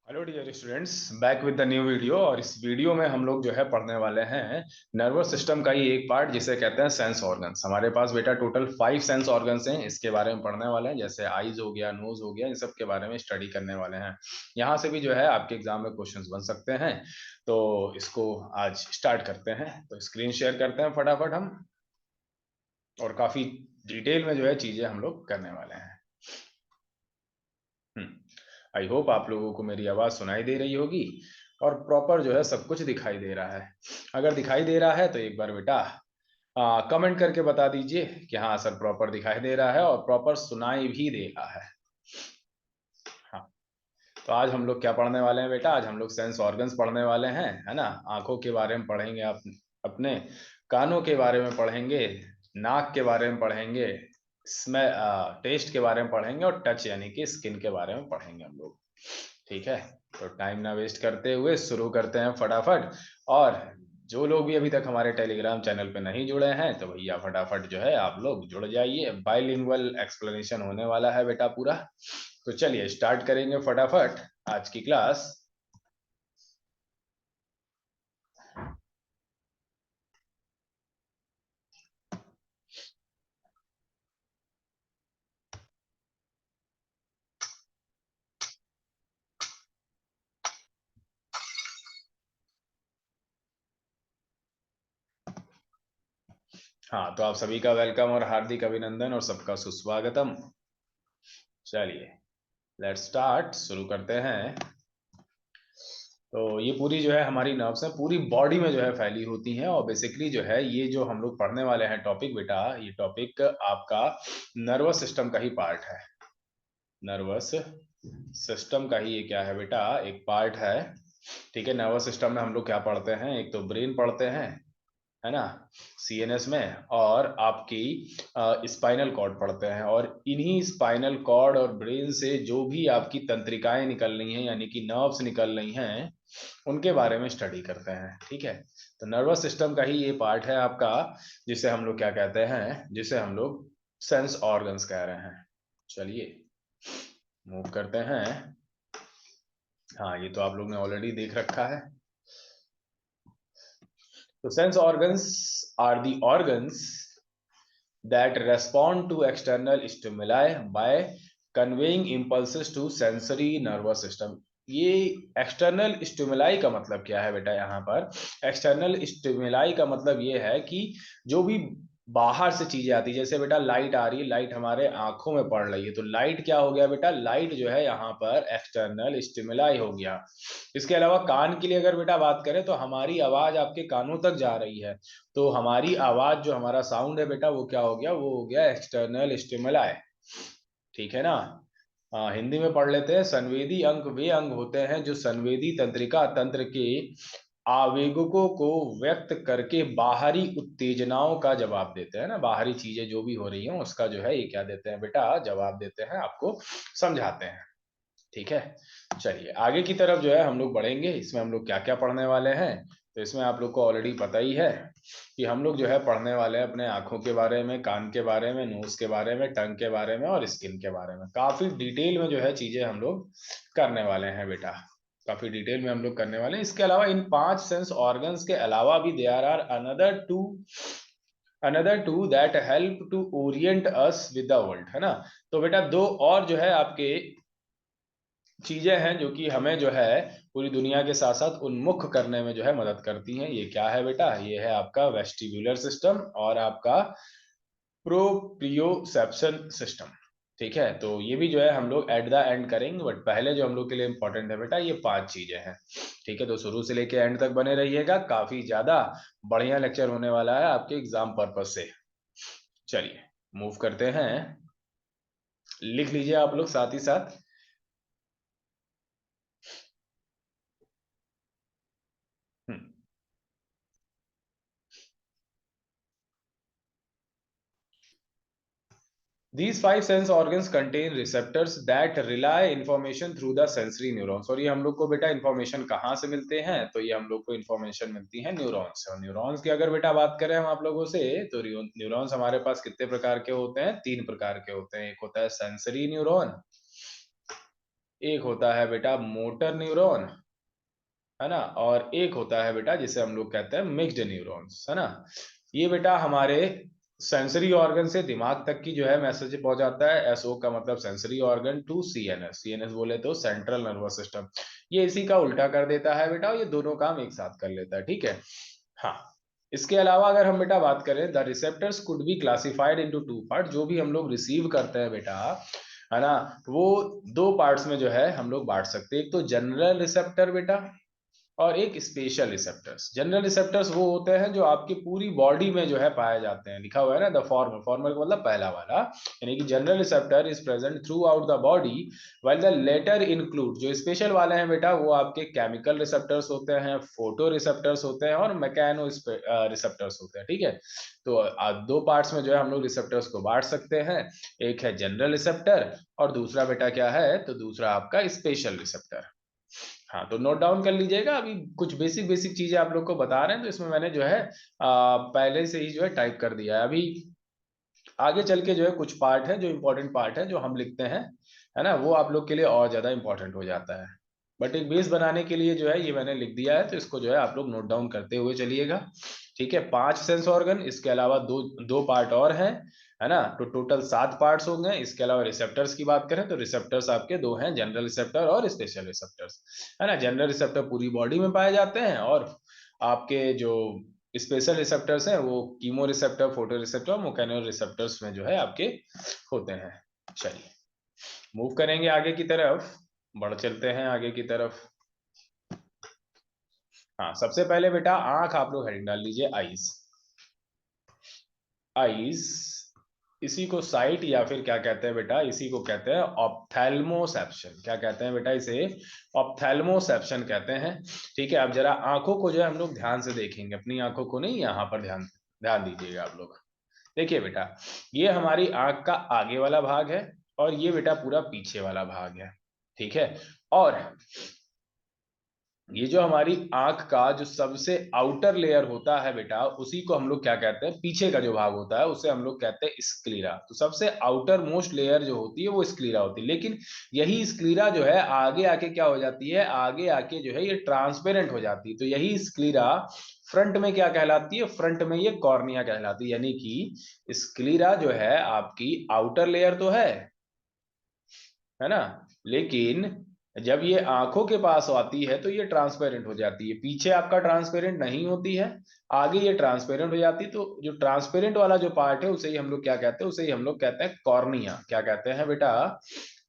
Hello dear students, back with the new video. और इस video में हम लोग जो है पढ़ने वाले हैं नर्वस सिस्टम का ही एक पार्ट जिसे कहते हैं सेंस ऑर्गन्स। हमारे पास बेटा टोटल 5 सेंस ऑर्गन्स हैं, इसके बारे में पढ़ने वाले हैं। जैसे आईज हो गया, नोज हो गया, इन सब के बारे में स्टडी करने वाले हैं। यहाँ से भी जो है आपके एग्जाम में क्वेश्चंस बन सकते हैं। तो इसको आज स्टार्ट करते हैं। तो स्क्रीन शेयर करते हैं फटाफट हम, और काफी डिटेल में जो है चीजें हम लोग करने वाले हैं। आई होप आप लोगों को मेरी आवाज सुनाई दे रही होगी और प्रॉपर जो है सब कुछ दिखाई दे रहा है। अगर दिखाई दे रहा है तो एक बार बेटा कमेंट करके बता दीजिए कि हाँ सर प्रॉपर दिखाई दे रहा है और प्रॉपर सुनाई भी दे रहा है। हाँ, तो आज हम लोग क्या पढ़ने वाले हैं बेटा? आज हम लोग सेंस ऑर्गन्स पढ़ने वाले हैं, है ना। आंखों के बारे में पढ़ेंगे, आप अपने कानों के बारे में पढ़ेंगे, नाक के बारे में पढ़ेंगे, स्मेल टेस्ट के बारे में पढ़ेंगे, और टच यानी कि स्किन के बारे में पढ़ेंगे हम लोग। ठीक है, तो टाइम ना वेस्ट करते हुए शुरू करते हैं फटाफट। और जो लोग भी अभी तक हमारे टेलीग्राम चैनल पे नहीं जुड़े हैं तो भैया फटाफट जो है आप लोग जुड़ जाइए। बाइलिंगुअल एक्सप्लेनेशन होने वाला है बेटा पूरा। तो चलिए स्टार्ट करेंगे फटाफट आज की क्लास। हाँ, तो आप सभी का वेलकम और हार्दिक अभिनंदन और सबका सुस्वागतम। चलिए लेट्स स्टार्ट, शुरू करते हैं। तो ये पूरी जो है हमारी नर्व्स है, पूरी बॉडी में जो है फैली होती हैं। और बेसिकली जो है ये जो हम लोग पढ़ने वाले हैं टॉपिक बेटा, ये टॉपिक आपका नर्वस सिस्टम का ही पार्ट है। नर्वस सिस्टम का ही ये क्या है बेटा, एक पार्ट है। ठीक है, नर्वस सिस्टम में हम लोग क्या पढ़ते हैं? एक तो ब्रेन पढ़ते हैं, है ना, सीएनएस में, और आपकी स्पाइनल कॉर्ड पढ़ते हैं। और इन्हीं स्पाइनल कॉर्ड और ब्रेन से जो भी आपकी तंत्रिकाएं निकल रही हैं यानी कि नर्व्स निकल रही हैं, उनके बारे में स्टडी करते हैं। ठीक है, तो नर्वस सिस्टम का ही ये पार्ट है आपका, जिसे हम लोग क्या कहते हैं, जिसे हम लोग सेंस ऑर्गन्स कह रहे हैं। चलिए मूव करते हैं। हाँ, ये तो आप लोग ने ऑलरेडी देख रखा है। तो sense organs are the organs that respond to external stimuli by conveying impulses to sensory nervous system। ये एक्सटर्नल स्टिमुलाई का मतलब क्या है बेटा? यहाँ पर एक्सटर्नल स्टिमुलाई का मतलब ये है कि जो भी बाहर से चीजें आती है, जैसे बेटा लाइट आ रही है, लाइट हमारे आंखों में पड़ रही है, तो लाइट क्या हो गया बेटा? लाइट जो है यहाँ पर एक्सटर्नल स्टिमुलाई हो गया। इसके अलावा कान के लिए अगर बेटा बात करें तो हमारी आवाज आपके कानों तक जा रही है, तो हमारी आवाज जो हमारा साउंड है बेटा वो क्या हो गया? वो हो गया एक्सटर्नल स्टिमुलाई। ठीक है ना। हिंदी में पढ़ लेते हैं। संवेदी अंग वे अंग होते हैं जो संवेदी तंत्रिका तंत्र के आवेगों को व्यक्त करके बाहरी उत्तेजनाओं का जवाब देते हैं ना। बाहरी चीजें जो भी हो रही हैं उसका जो है ये क्या देते हैं बेटा? जवाब देते हैं, आपको समझाते हैं। ठीक है, चलिए आगे की तरफ जो है हम लोग बढ़ेंगे। इसमें हम लोग क्या क्या पढ़ने वाले हैं? तो इसमें आप लोग को ऑलरेडी पता ही है कि हम लोग जो है पढ़ने वाले हैं अपने आंखों के बारे में, कान के बारे में, नोज के बारे में, टंग के बारे में और स्किन के बारे में। काफी डिटेल में जो है चीजें हम लोग करने वाले हैं बेटा, काफी डिटेल में हम लोग करने वाले हैं। इसके अलावा इन 5 सेंस ऑर्गन्स के अलावा भी there are another two that help to orient us with the world, है ना। तो बेटा दो और जो है आपके चीजें हैं जो कि हमें जो है पूरी दुनिया के साथ साथ उन्मुख करने में जो है मदद करती हैं। ये क्या है बेटा? ये है आपका वेस्टिब्युलर सिस्टम और आपका प्रोप्रियोसेप्शन सिस्टम। ठीक है, तो ये भी जो है हम लोग एट द एंड करेंगे, बट पहले जो हम लोग के लिए इंपॉर्टेंट है बेटा ये 5 चीजें हैं। ठीक है, तो शुरू से लेके एंड तक बने रहिएगा, काफी ज्यादा बढ़िया लेक्चर होने वाला है आपके एग्जाम पर्पज से। चलिए मूव करते हैं, लिख लीजिए आप लोग साथ ही साथ। हम्म These 5 sense organs contain receptors that relay information through the sensory neurons। और ये हम लोग को बेटा इंफॉर्मेशन कहाँ से मिलते हैं? तो ये हम लोग को इंफॉर्मेशन मिलती है न्यूरॉन्स से। और न्यूरॉन्स की अगर बेटा बात करें हम आप लोगों से, तो न्यूरॉन्स हमारे पास कितने प्रकार के होते हैं? 3 प्रकार के होते हैं। एक होता है सेंसरी न्यूरॉन, एक होता है बेटा मोटर न्यूरॉन, है ना, और एक होता है बेटा जिसे हम लोग कहते हैं मिक्स्ड न्यूरॉन्स, है ना। ये बेटा हमारे सेंसरी ऑर्गन से दिमाग तक की जो है मैसेज पहुंचाता है। एसओ का मतलब sensory organ to CNS, CNS बोले तो सेंट्रल नर्वस सिस्टम, ये इसी का उल्टा कर देता है बेटा, और ये दोनों काम एक साथ कर लेता है, ठीक है। हाँ, इसके अलावा अगर हम बेटा बात करें, the receptors could be classified into two part, जो भी हम लोग रिसीव करते हैं बेटा, है ना, वो दो पार्ट्स में जो है हम लोग बांट सकते हैं। एक तो जनरल रिसेप्टर बेटा, और एक स्पेशल रिसेप्टर्स। जनरल रिसेप्टर्स वो होते हैं जो आपकी पूरी बॉडी में जो है पाए जाते हैं, लिखा हुआ है ना द फॉर्मर, फॉर्मर का मतलब पहला वाला, यानी कि general receptor is present throughout the body, while the latter include, जो स्पेशल वाले हैं बेटा वो आपके केमिकल रिसेप्टर्स होते हैं, फोटो रिसेप्टर्स होते हैं, और मैकेनो रिसेप्टर्स होते हैं, ठीक है। तो दो पार्ट्स में जो है हम लोग रिसेप्टर्स को बांट सकते हैं, एक है जनरल रिसेप्टर, और दूसरा बेटा क्या है, तो दूसरा आपका स्पेशल रिसेप्टर। हाँ, तो नोट डाउन कर लीजिएगा, अभी कुछ बेसिक बेसिक चीजें आप लोग को बता रहे हैं, तो इसमें मैंने जो है पहले से ही जो है टाइप कर दिया है। अभी आगे चल के जो है कुछ पार्ट है जो इंपॉर्टेंट पार्ट है जो हम लिखते हैं, है ना, वो आप लोग के लिए और ज्यादा इंपॉर्टेंट हो जाता है। बट एक बेस बनाने के लिए जो है ये मैंने लिख दिया है, तो इसको जो है आप लोग नोट डाउन करते हुए चलिएगा, ठीक है। 5 सेंस ऑर्गन, इसके अलावा दो दो पार्ट और हैं, है ना, तो टोटल 7 पार्ट्स हो गए। इसके अलावा रिसेप्टर्स की बात करें तो रिसेप्टर्स आपके दो हैं, जनरल रिसेप्टर और स्पेशल रिसेप्टर्स, है ना। जनरल रिसेप्टर पूरी बॉडी में पाए जाते हैं, और आपके जो स्पेशल रिसेप्टर्स हैं वो कीमो रिसेप्टर, फोटो रिसेप्टर और मोकैनो रिसेप्टर्स में जो है आपके होते हैं। चलिए मूव करेंगे आगे की तरफ, बढ़ चलते हैं आगे की तरफ। हाँ, सबसे पहले बेटा आंख आप लोग हेडिंग डाल लीजिए, आईज। आईज, इसी को साइट या फिर क्या कहते हैं बेटा, इसी को कहते हैं ऑप्थेल्मोसेप्शन। क्या कहते हैं बेटा इसे, ऑप्थेल्मोसेप्शन कहते हैं, ठीक है। अब जरा आंखों को जो है हम लोग ध्यान से देखेंगे, अपनी आंखों को नहीं, यहाँ पर ध्यान ध्यान दीजिएगा आप लोग। देखिए बेटा, ये हमारी आंख का आगे वाला भाग है, और ये बेटा पूरा पीछे वाला भाग है, ठीक है। और ये जो हमारी आंख का जो सबसे आउटर लेयर होता है बेटा, उसी को हम लोग क्या कहते हैं, पीछे का जो भाग होता है उसे हम लोग कहते हैं स्क्लीरा। तो सबसे आउटर मोस्ट लेयर जो होती है वो स्क्लीरा होती है, लेकिन यही स्क्लीरा जो है आगे आके क्या हो जाती है, आगे आके जो है ये ट्रांसपेरेंट हो जाती है। तो यही स्क्लीरा फ्रंट में क्या कहलाती है, फ्रंट में ये कॉर्निया कहलाती है, यानी कि स्क्लीरा जो है आपकी आउटर लेयर तो है ना, लेकिन जब ये आंखों के पास आती है तो ये ट्रांसपेरेंट हो जाती है। पीछे आपका ट्रांसपेरेंट नहीं होती है, आगे ये ट्रांसपेरेंट हो जाती है। तो जो ट्रांसपेरेंट वाला जो पार्ट है उसे ही हम लोग क्या कहते हैं, उसे ही हम लोग कहते हैं कॉर्निया। क्या कहते हैं बेटा,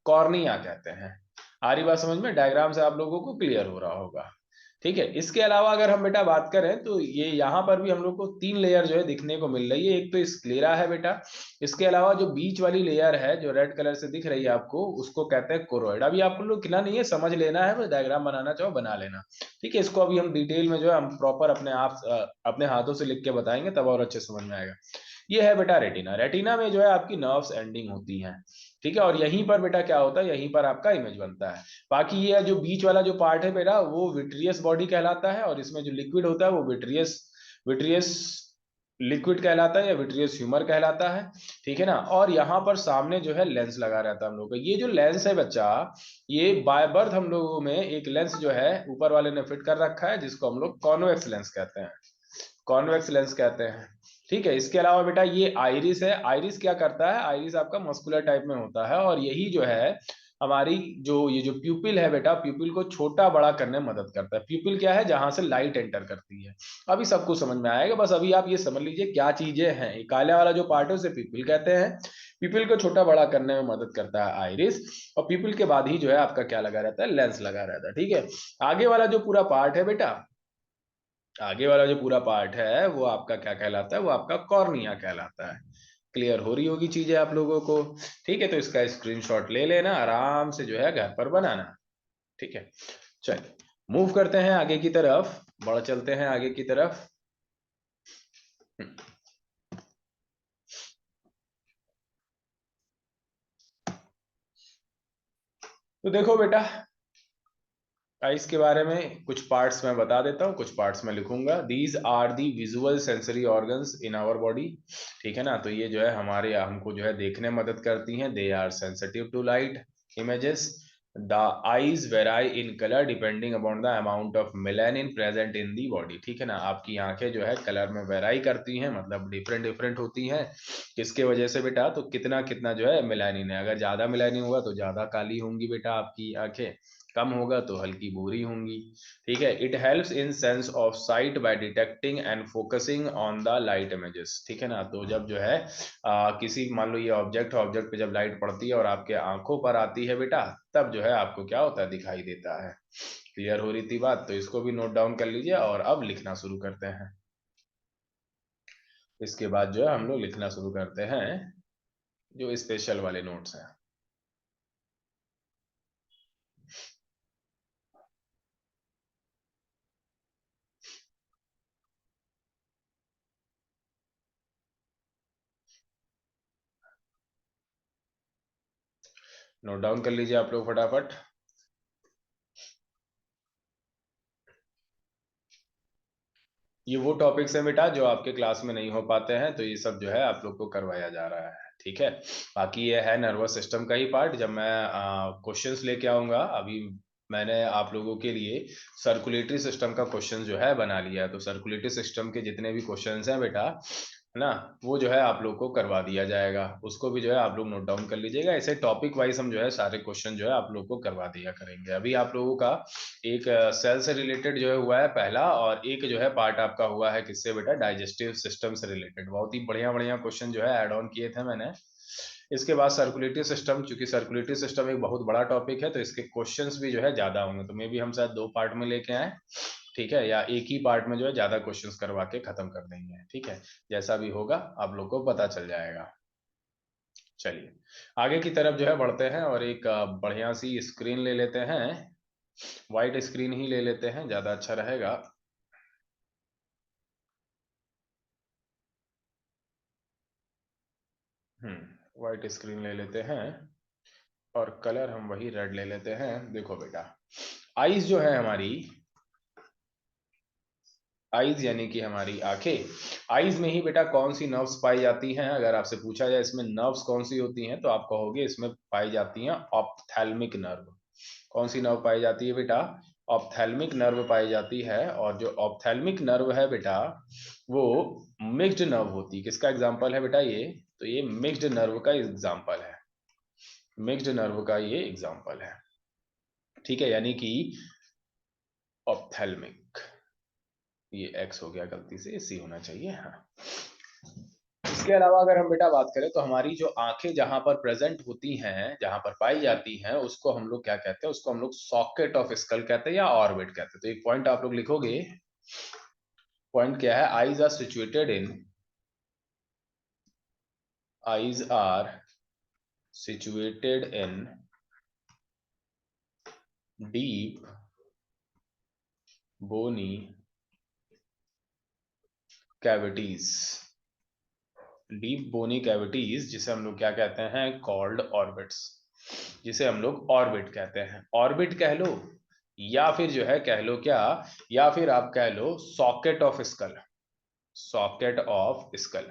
कॉर्निया कहते हैं। आ रही बात समझ में, डायग्राम से आप लोगों को क्लियर हो रहा होगा, ठीक है। इसके अलावा अगर हम बेटा बात करें तो ये यहाँ पर भी हम लोग को 3 लेयर जो है दिखने को मिल रही है। एक तो स्क्लेरा है बेटा, इसके अलावा जो बीच वाली लेयर है जो रेड कलर से दिख रही है आपको, उसको कहते हैं कोरोइड। अभी आप लोग कितना नहीं है समझ लेना है, बस डायग्राम बनाना चाहो बना लेना, ठीक है। इसको अभी हम डिटेल में जो है हम प्रॉपर अपने आप अपने हाथों से लिख के बताएंगे, तब और अच्छे समझ में आएगा। ये है बेटा रेटिना, रेटिना में जो है आपकी नर्व्स एंडिंग होती हैं, ठीक है। और यहीं पर बेटा क्या होता है, यहीं पर आपका इमेज बनता है। बाकी ये जो बीच वाला जो पार्ट है बेटा वो विट्रियस बॉडी कहलाता है, और इसमें जो लिक्विड होता है वो विट्रियस विट्रियस लिक्विड कहलाता है, या विट्रियस ह्यूमर कहलाता है, ठीक है ना। और यहाँ पर सामने जो है लेंस लगा रहता है हम लोग का। ये जो लेंस है बच्चा, ये बाय बर्थ हम लोगों में एक लेंस जो है ऊपर वाले ने फिट कर रखा है, जिसको हम लोग कॉन्वेक्स लेंस कहते हैं, कॉन्वेक्स लेंस कहते हैं, ठीक है। इसके अलावा बेटा ये आइरिस है। आइरिस क्या करता है, आइरिस आपका मस्कुलर टाइप में होता है, और यही जो है हमारी जो ये जो प्यूपिल है बेटा, प्यूपिल को छोटा बड़ा करने में मदद करता है। प्यूपिल क्या है, जहां से लाइट एंटर करती है। अभी सबको समझ में आएगा, बस अभी आप ये समझ लीजिए क्या चीजें हैं। ये काले वाला जो पार्ट है उसे प्यूपिल कहते हैं, प्यूपिल को छोटा बड़ा करने में मदद करता है आइरिस, और प्यूपिल के बाद ही जो है आपका क्या लगा रहता है, लेंस लगा रहता है, ठीक है। आगे वाला जो पूरा पार्ट है बेटा, आगे वाला जो पूरा पार्ट है वो आपका क्या कहलाता है, वो आपका कॉर्निया कहलाता है। क्लियर हो रही होगी चीजें आप लोगों को, ठीक है। तो इसका स्क्रीनशॉट ले लेना, आराम से जो है घर पर बनाना, ठीक है। चलिए मूव करते हैं आगे की तरफ, बढ़ चलते हैं आगे की तरफ। तो देखो बेटा, आइस के बारे में कुछ पार्ट्स मैं बता देता हूँ, कुछ पार्ट्स मैं लिखूंगा। These are the visual sensory organs in our body, ठीक है ना। तो ये जो है हमारे हमको जो है देखने में मदद करती हैं। They are sensitive to light images, The eyes vary in color depending upon the amount of melanin present in the body। ठीक है ना, आपकी आंखें जो है कलर में वेराई करती हैं, मतलब डिफरेंट डिफरेंट होती हैं। किसके वजह से बेटा, तो कितना कितना जो है मेलानिन है। अगर ज्यादा मेलानिन होगा तो ज्यादा काली होंगी बेटा आपकी आंखें, कम होगा तो हल्की भूरी होंगी। ठीक है। It helps in sense of site bye detecting and focusing on the light images. ठीक है ना, तो जब जो है किसी, मान लो ये ऑब्जेक्ट पे जब लाइट पड़ती है और आपके आंखों पर आती है बेटा, तब जो है आपको क्या होता है, दिखाई देता है। क्लियर हो रही थी बात? तो इसको भी नोट डाउन कर लीजिए और अब लिखना शुरू करते हैं। इसके बाद जो है हम लोग लिखना शुरू करते हैं जो स्पेशल वाले नोट्स हैं। नोट डाउन कर लीजिए आप लोग फटाफट। ये वो टॉपिक्स हैं बेटा जो आपके क्लास में नहीं हो पाते हैं, तो ये सब जो है आप लोग को करवाया जा रहा है। ठीक है। बाकी ये है नर्वस सिस्टम का ही पार्ट। जब मैं क्वेश्चंस लेके आऊंगा, अभी मैंने आप लोगों के लिए सर्कुलेटरी सिस्टम का क्वेश्चन जो है बना लिया है, तो सर्कुलेटरी सिस्टम के जितने भी क्वेश्चंस हैं बेटा, है ना, वो जो है आप लोग को करवा दिया जाएगा। उसको भी जो है आप लोग नोट डाउन कर लीजिएगा। ऐसे टॉपिक वाइज हम जो है सारे क्वेश्चन जो है आप लोग को करवा दिया करेंगे। अभी आप लोगों का एक सेल से रिलेटेड जो है हुआ है पहला, और एक जो है पार्ट आपका हुआ है किससे बेटा, डाइजेस्टिव सिस्टम से रिलेटेड। बहुत ही बढ़िया बढ़िया क्वेश्चन जो है ऐड ऑन किए थे मैंने। इसके बाद सर्कुलेटरी सिस्टम, चूंकि सर्कुलेटरी सिस्टम एक बहुत बड़ा टॉपिक है, तो इसके क्वेश्चंस भी जो है ज्यादा होंगे, तो मे भी हम शायद दो पार्ट में लेके आए। ठीक है, या एक ही पार्ट में जो है ज्यादा क्वेश्चंस करवा के खत्म कर देंगे। ठीक है, जैसा भी होगा आप लोग को पता चल जाएगा। चलिए आगे की तरफ जो है बढ़ते हैं, और एक बढ़िया सी स्क्रीन ले लेते हैं। व्हाइट स्क्रीन ही ले लेते हैं, ज्यादा अच्छा रहेगा। व्हाइट स्क्रीन ले लेते हैं, और कलर हम वही रेड ले लेते हैं। देखो बेटा, आईज जो है हमारी, आईज यानी कि हमारी आंखें, आईज में ही बेटा कौन सी नर्व्स पाई जाती हैं? अगर आपसे पूछा जाए इसमें नर्व्स कौन सी होती हैं, तो आप कहोगे इसमें पाई जाती हैं ऑप्थेल्मिक नर्व। कौन सी नर्व पाई जाती है बेटा? ऑप्थेल्मिक नर्व पाई जाती है। और जो ऑप्थेल्मिक नर्व है बेटा, वो मिक्स्ड नर्व होती है। किसका एग्जाम्पल है बेटा ये? तो ये मिक्स्ड नर्व का एग्जाम्पल है। मिक्स्ड नर्व का ये एग्जाम्पल है। ठीक है, यानी कि ऑप्थेल्मिक, ये एक्स हो गया गलती से, सी होना चाहिए। हाँ, इसके अलावा अगर हम बेटा बात करें, तो हमारी जो आंखें जहां पर प्रेजेंट होती हैं, जहां पर पाई जाती हैं, उसको हम लोग क्या कहते हैं? उसको हम लोग सॉकेट ऑफ स्कल कहते हैं या ऑर्बिट कहते हैं। तो एक पॉइंट आप लोग लिखोगे। पॉइंट क्या है? Eyes are situated in, eyes are situated in deep bony cavities. Deep bony cavities जिसे हम लोग क्या कहते हैं? Called orbits. जिसे हम लोग ऑर्बिट कहते हैं। ऑर्बिट कह लो, या फिर जो है कह लो क्या, या फिर आप कह लो socket of skull. Socket of skull.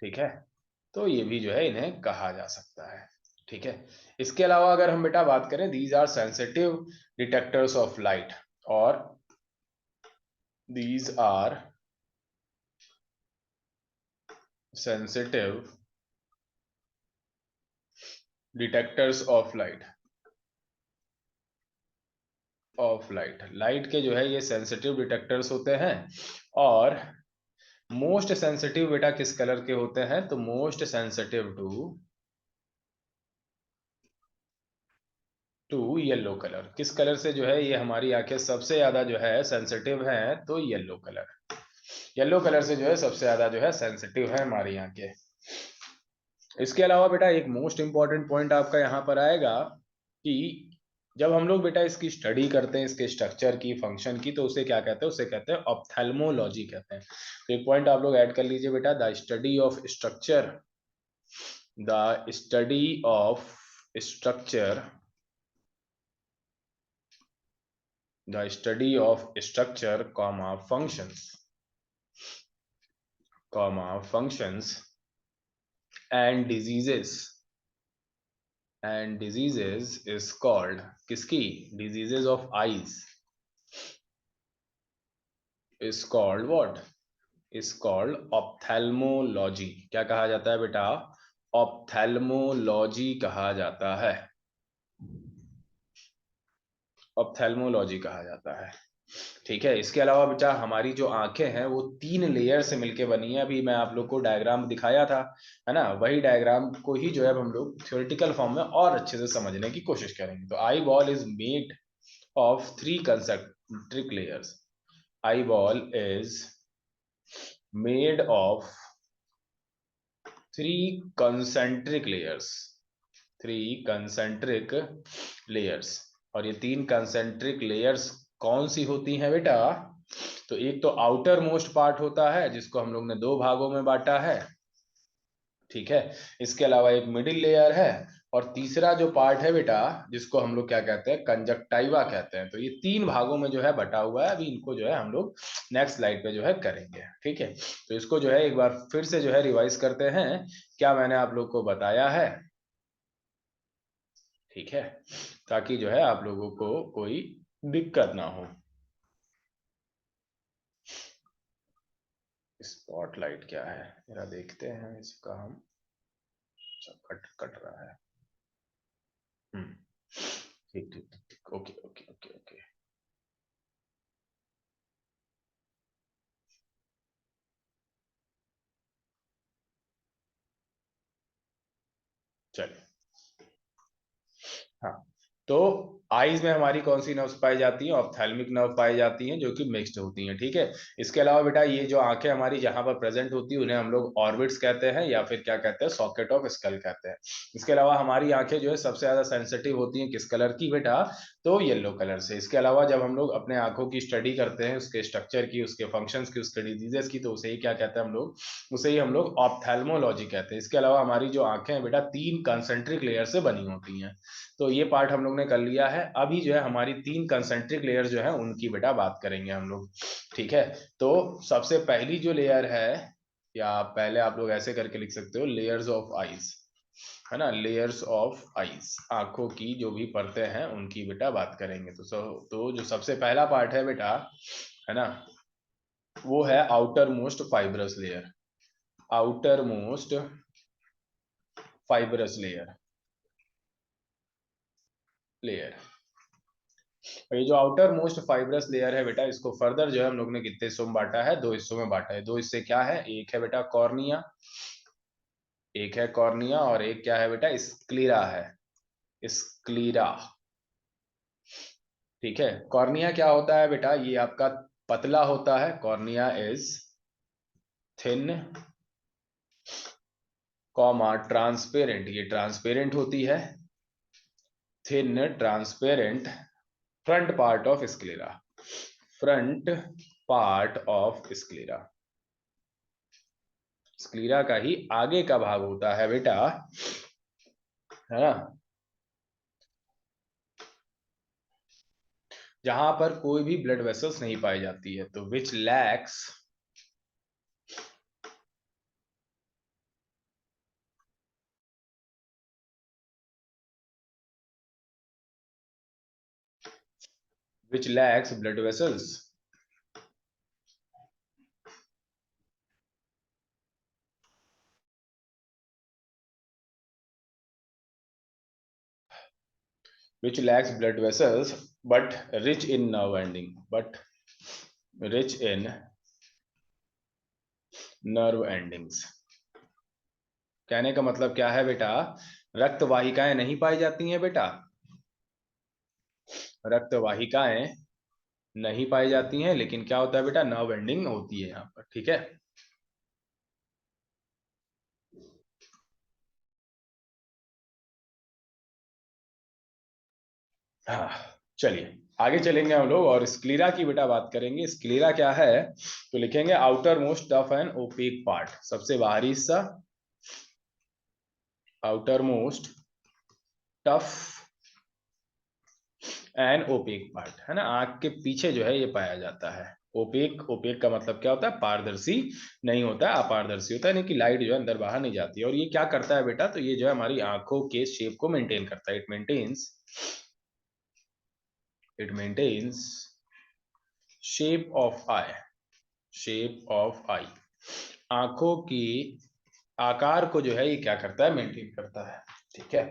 ठीक है, तो ये भी जो है इन्हें कहा जा सकता है। ठीक है। इसके अलावा अगर हम बेटा बात करें, these are sensitive detectors of light, और these are sensitive detectors of light. Of light, light के जो है ये सेंसिटिव डिटेक्टर्स होते हैं। और मोस्ट सेंसिटिव बेटा किस कलर के होते हैं? तो most sensitive to yellow colour. किस कलर से जो है ये हमारी आंखें सबसे ज्यादा जो है सेंसिटिव हैं? तो येलो कलर। येलो कलर से जो है सबसे ज्यादा जो है सेंसिटिव है हमारी आंखें। इसके अलावा बेटा एक मोस्ट इंपॉर्टेंट पॉइंट आपका यहाँ पर आएगा कि जब हम लोग बेटा इसकी स्टडी करते हैं, इसके स्ट्रक्चर की, फंक्शन की, तो उसे क्या कहते हैं? उसे कहते हैं ऑप्थेल्मोलॉजी कहते हैं। तो एक पॉइंट आप लोग ऐड कर लीजिए बेटा, the study of structure, the study of structure, the study of structure comma functions, comma functions and diseases and diseases is called, किसकी, diseases of eyes is called what, is called ophthalmology. क्या कहा जाता है बेटा, ophthalmology कहा जाता है, ophthalmology कहा जाता है। ठीक है, इसके अलावा बेटा हमारी जो आंखें हैं वो 3 लेयर से मिलके बनी है। अभी मैं आप लोग को डायग्राम दिखाया था, है ना, वही डायग्राम को ही जो है हम लोग थ्योरेटिकल फॉर्म में और अच्छे से समझने की कोशिश करेंगे। तो eye ball is made of 3 concentric layers, eye ball is made of 3 concentric layers, 3 concentric layers. और ये 3 कंसेंट्रिक लेयर्स कौन सी होती हैं बेटा, तो एक तो आउटर मोस्ट पार्ट होता है जिसको हम लोग ने 2 भागों में बांटा है, ठीक है। इसके अलावा एक मिडिल लेयर है, और तीसरा जो पार्ट है बेटा जिसको हम लोग क्या कहते हैं, कंजक्टाइवा कहते हैं। तो ये 3 भागों में जो है बटा हुआ है। अभी इनको जो है हम लोग नेक्स्ट स्लाइड पे जो है करेंगे, ठीक है। तो इसको जो है एक बार फिर से जो है रिवाइज करते हैं, क्या मैंने आप लोग को बताया है, ठीक है, ताकि जो है आप लोगों को कोई दिक्कत ना हो। स्पॉटलाइट क्या है जरा देखते हैं इसका हम, अच्छा कट कट रहा है, हम्म, ठीक ठीक ठीक ठीक, ओके ओके ओके ओके, चलिए। हाँ, तो आईज में हमारी कौन सी नर्व्स पाई जाती हैं, ऑप्थेल्मिक नर्व पाई जाती हैं जो कि मिक्स्ड होती हैं, ठीक है। इसके अलावा बेटा ये जो आंखें हमारी जहां पर प्रेजेंट होती है उन्हें हम लोग ऑर्बिट्स कहते हैं, या फिर क्या कहते हैं, सॉकेट ऑफ स्कल कहते हैं। इसके अलावा हमारी आंखें जो है सबसे ज्यादा सेंसिटिव होती हैं किस कलर की बेटा, तो येलो कलर से। इसके अलावा जब हम लोग अपने आंखों की स्टडी करते हैं, उसके स्ट्रक्चर की, उसके फंक्शंस की, उसके डिजीजेस की, तो उसे ही क्या कहते हैं हम लोग, उसे ही हम लोग ऑप्थेल्मोलॉजी कहते हैं। इसके अलावा हमारी जो आंखें हैं बेटा 3 कंसेंट्रिक लेयर से बनी होती हैं। तो ये पार्ट हम लोग ने कर लिया है। अभी जो है हमारी 3 कंसेंट्रिक लेयर जो है उनकी बेटा बात करेंगे हम लोग, ठीक है। तो सबसे पहली जो लेयर है, या पहले आप लोग ऐसे करके लिख सकते हो, लेयर्स ऑफ आईज, है ना, लेयर्स ऑफ आईज, आंखों की जो भी परतें हैं उनकी बेटा बात करेंगे। तो जो सबसे पहला पार्ट है बेटा, है ना, वो है outer most fibrous layer, outer most fibrous layer, layer. और ये जो आउटर मोस्ट फाइब्रस लेयर है बेटा, इसको फर्दर जो है हम लोग ने कितने हिस्सों में बांटा है, 2 हिस्सों में बांटा है। 2 हिस्से क्या है, एक है बेटा कॉर्निया, एक है कॉर्निया, और एक क्या है बेटा, स्क्लीरा है, स्क्लीरा, ठीक है। कॉर्निया क्या होता है बेटा, ये आपका पतला होता है, cornea is thin comma transparent, ये ट्रांसपेरेंट होती है, thin transparent, front part of sclera, front part of sclera, sclera का ही आगे का भाग होता है बेटा, है ना, जहां पर कोई भी ब्लड वेसल्स नहीं पाई जाती है। तो which lacks blood vessels, which lacks blood vessels but rich in nerve ending, but rich in nerve endings। कहने का मतलब क्या है बेटा, रक्त वाहिकाएं नहीं पाई जाती हैं बेटा, रक्त वाहिकाएं नहीं पाई जाती हैं, लेकिन क्या होता है बेटा, नर्व एंडिंग होती है यहाँ पर, ठीक है। हाँ, चलिए आगे चलेंगे हम लोग और स्क्लीरा की बेटा बात करेंगे। स्क्लीरा क्या है, तो लिखेंगे outermost tough and opaque part, सबसे बाहरी हिस्सा, outermost tough and opaque part, है ना, आंख के पीछे जो है ये पाया जाता है। ओपेक, ओपेक का मतलब क्या होता है? पारदर्शी नहीं होता है, अपारदर्शी होता है, यानी कि लाइट जो है अंदर बाहर नहीं जाती है। और ये क्या करता है बेटा? तो ये जो है हमारी आंखों के शेप को मेंटेन करता है। It maintains shape of eye, shape of eye, आंखों की आकार को जो है ये क्या करता है? मेंटेन करता है। ठीक है,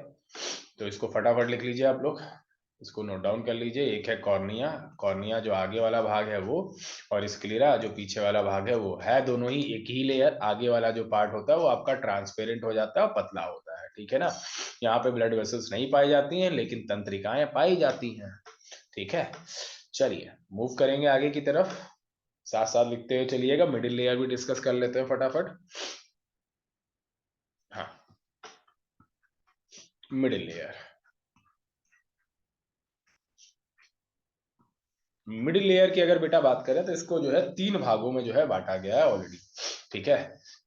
तो इसको फटाफट लिख लीजिए आप लोग, इसको नोट डाउन कर लीजिए। एक है कॉर्निया, कॉर्निया जो आगे वाला भाग है वो, और स्क्लेरा जो पीछे वाला भाग है वो है, दोनों ही एक ही लेयर। आगे वाला जो पार्ट होता है वो आपका ट्रांसपेरेंट हो जाता है और पतला होता है। ठीक है ना, यहाँ पे ब्लड वेसल्स नहीं पाई जाती हैं लेकिन तंत्रिकाएं पाई जाती हैं। ठीक है, चलिए मूव करेंगे आगे की तरफ, साथ साथ लिखते हुए चलिएगा। मिडिल लेयर भी डिस्कस कर लेते हैं फटाफट। हाँ, मिडिल लेयर, मिडिल लेयर की अगर बेटा बात करें तो इसको जो है तीन भागों में जो है बांटा गया है ऑलरेडी। ठीक है,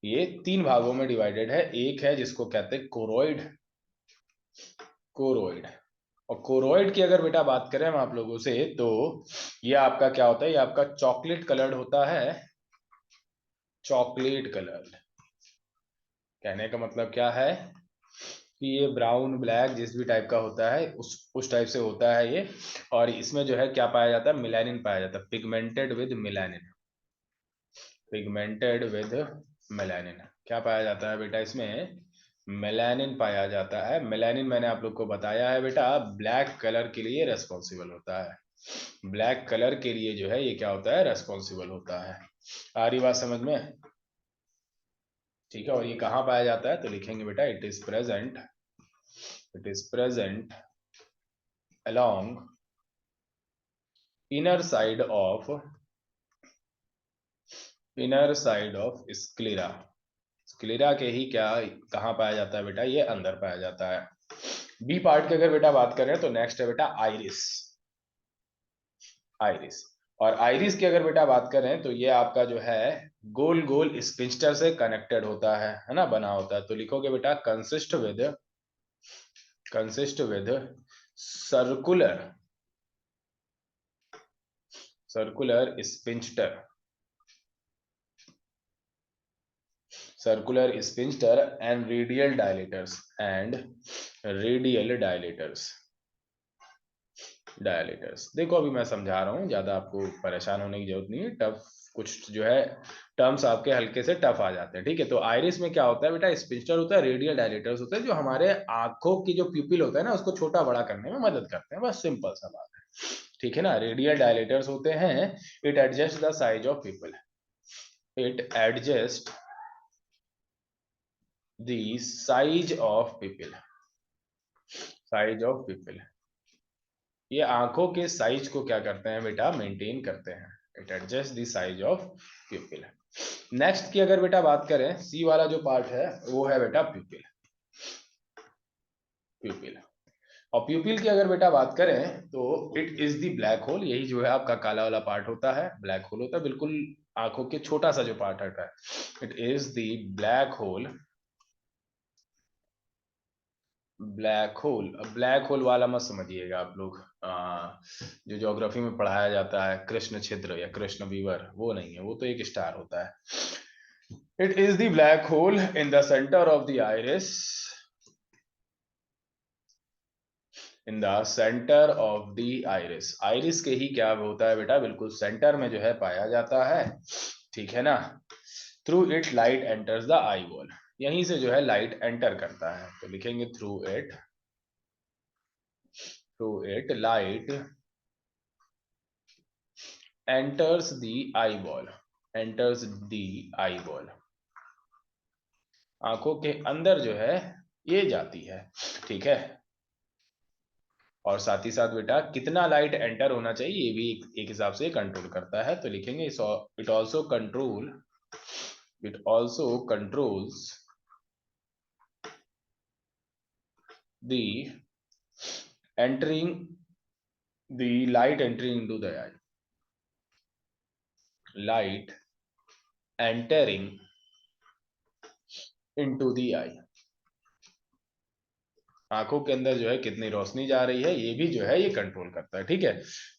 ये तीन भागों में डिवाइडेड है। एक है जिसको कहते हैं कोरोइड, कोरोइड। और कोरोइड की अगर बेटा बात करें हम आप लोगों से, तो ये आपका क्या होता है? ये आपका चॉकलेट कलर्ड होता है, चॉकलेट कलर। कहने का मतलब क्या है कि ये ब्राउन ब्लैक जिस भी टाइप का होता है उस टाइप से होता है ये। और इसमें जो है क्या पाया जाता है? मिलानिन पाया जाता है, pigmented with melanin, pigmented with melanin. क्या पाया जाता है बेटा इसमें? मेलानिन पाया जाता है। मेलानिन मैंने आप लोग को बताया है बेटा, ब्लैक कलर के लिए रेस्पॉन्सिबल होता है। ब्लैक कलर के लिए जो है ये क्या होता है? रेस्पॉन्सिबल होता है। आ रही बात समझ में? ठीक है, और ये कहाँ पाया जाता है? तो लिखेंगे बेटा it is present along inner side of sclera. Sclera के ही क्या कहाँ पाया जाता है बेटा? ये अंदर पाया जाता है। बी पार्ट की अगर बेटा बात करें तो नेक्स्ट है बेटा आइरिस, आइरिस। और आइरिस की अगर बेटा बात करें तो ये आपका जो है गोल गोल स्पिंस्टर से कनेक्टेड होता है ना, बना होता है। तो लिखोगे बेटा consist with circular, circular sphincter, circular sphincter and radial dilators and radial dilators, dilators. देखो अभी मैं समझा रहा हूँ, ज्यादा आपको परेशान होने की जरूरत नहीं है। टफ कुछ जो है टर्म्स आपके हल्के से टफ आ जाते हैं। ठीक है, तो आइरिस में क्या होता है बेटा? स्पिंस्टर होता है, रेडियल डायलेटर्स होते हैं जो हमारे आंखों की जो प्यूपिल होता है ना उसको छोटा बड़ा करने में मदद करते हैं। बस सिंपल सा बात है। ठीक है ना, रेडियल डायलेटर्स होते हैं। It adjust the size of people, it adjust the size of people, size of people. ये आंखों के साइज को क्या करते हैं बेटा? मेंटेन करते हैं। It adjust the size of प्यूपिल। Next की अगर बेटा बात करें, सी वाला जो पार्ट है वो है बेटा प्यूपिल, प्यूपिल। और प्यूपिल की अगर बेटा बात करें तो it is the black hole. यही जो है आपका काला वाला पार्ट होता है, ब्लैक होल होता है बिल्कुल आंखों के छोटा सा जो पार्ट होता है। It is the black hole, black hole. Black hole वाला मत समझिएगा आप लोग, जो ज्योग्राफी में पढ़ाया जाता है कृष्ण छिद्र या कृष्ण बीवर, वो नहीं है, वो तो एक स्टार होता है। It is the black hole in the centre of the iris, in the centre of the iris. Iris के ही क्या होता है बेटा? बिल्कुल सेंटर में जो है पाया जाता है। ठीक है ना, through it light enters the eye ball. यहीं से जो है लाइट एंटर करता है, तो लिखेंगे through it light enters the eyeball, enters the eyeball। आंखों के अंदर जो है ये जाती है। ठीक है, और साथ ही साथ बेटा कितना लाइट एंटर होना चाहिए ये भी एक हिसाब से कंट्रोल करता है। तो लिखेंगे it also controls the entering the light entering into the eye, light entering into the eye। आंखों के अंदर जो है कितनी रोशनी जा रही है, ये भी जो है ये कंट्रोल करता है। ठीक है,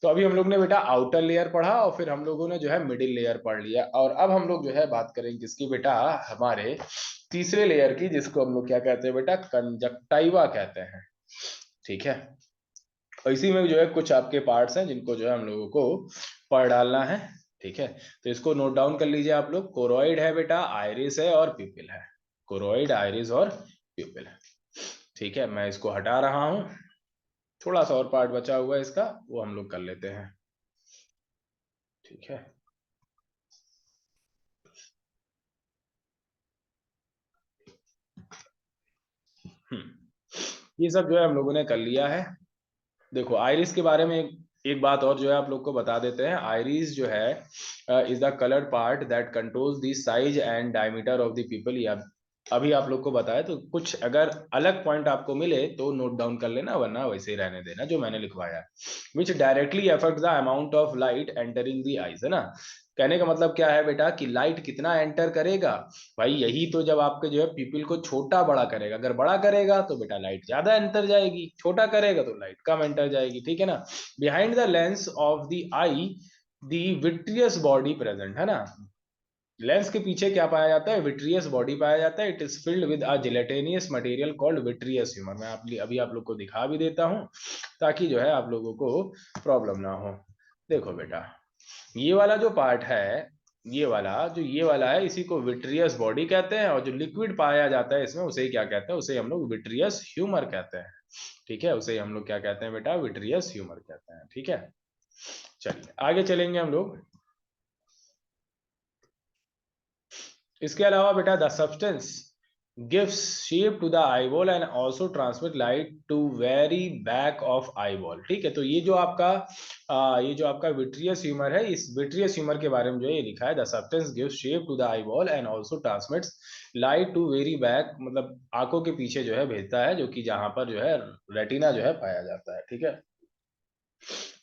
तो अभी हम लोग ने बेटा आउटर लेयर पढ़ा और फिर हम लोगों ने जो है मिडिल लेयर पढ़ लिया, और अब हम लोग जो है बात करेंगे किसकी बेटा, हमारे तीसरे लेयर की, जिसको हम लोग क्या कहते हैं बेटा, कंजक्टाइवा कहते हैं। ठीक है, और इसी में जो है कुछ आपके पार्ट्स हैं जिनको जो है हम लोगों को पढ़ डालना है। ठीक है, तो इसको नोट डाउन कर लीजिए आप लोग। कोरोइड है बेटा, आइरिस है और प्यूपिल है। कोरोइड, आइरिस और प्यूपिल है। ठीक है, मैं इसको हटा रहा हूं, थोड़ा सा और पार्ट बचा हुआ है इसका, वो हम लोग कर लेते हैं। ठीक है, ये सब जो है हम लोगों ने कर लिया है। देखो आइरिस के बारे में एक बात और जो है आप लोग को बता देते हैं। आइरिस जो है is the coloured part that controls the size and diameter of the people. या अभी आप लोग को बताया, तो कुछ अगर अलग पॉइंट आपको मिले तो नोट डाउन कर लेना, वरना वैसे ही रहने देना जो मैंने लिखवाया है। विच directly affect the amount of light entering the eyes, है ना। कहने का मतलब क्या है बेटा कि लाइट कितना एंटर करेगा, भाई यही तो जब आपके जो है पीपल को छोटा बड़ा करेगा। अगर बड़ा करेगा तो बेटा लाइट ज्यादा एंटर जाएगी, छोटा करेगा तो लाइट कम एंटर जाएगी। ठीक है ना। Behind the lens of the I the vitreous body present, है ना। लेंस के पीछे क्या पाया जाता है, विट्रियस बॉडी पाया जाता है। It is filled with a gelatinous material called vitreous humour. मैं अभी आप लोग को दिखा भी देता हूं, ताकि जो है आप लोगों को प्रॉब्लम ना हो। देखो बेटा, ये वाला जो पार्ट है, ये वाला है, इसी को विट्रियस बॉडी कहते हैं, और जो लिक्विड पाया जाता है इसमें उसे ही क्या कहते हैं, उसे हम लोग विट्रियस ह्यूमर कहते हैं। ठीक है, उसे हम लोग क्या कहते हैं बेटा, विट्रियस ह्यूमर कहते हैं। ठीक है, चलिए आगे चलेंगे हम लोग। इसके अलावा बेटा the substance gives shape to the eyeball and also transmit light to very back of eyeball। ठीक है, तो ये जो आपका विट्रियस ह्यूमर है, इस विट्रियस ह्यूमर के बारे में जो है ये लिखा है, the substance gives shape to the eyeball and also transmits light to very back, मतलब आंखों के पीछे जो है भेजता है, जो कि जहां पर जो है रेटिना जो है पाया जाता है। ठीक है,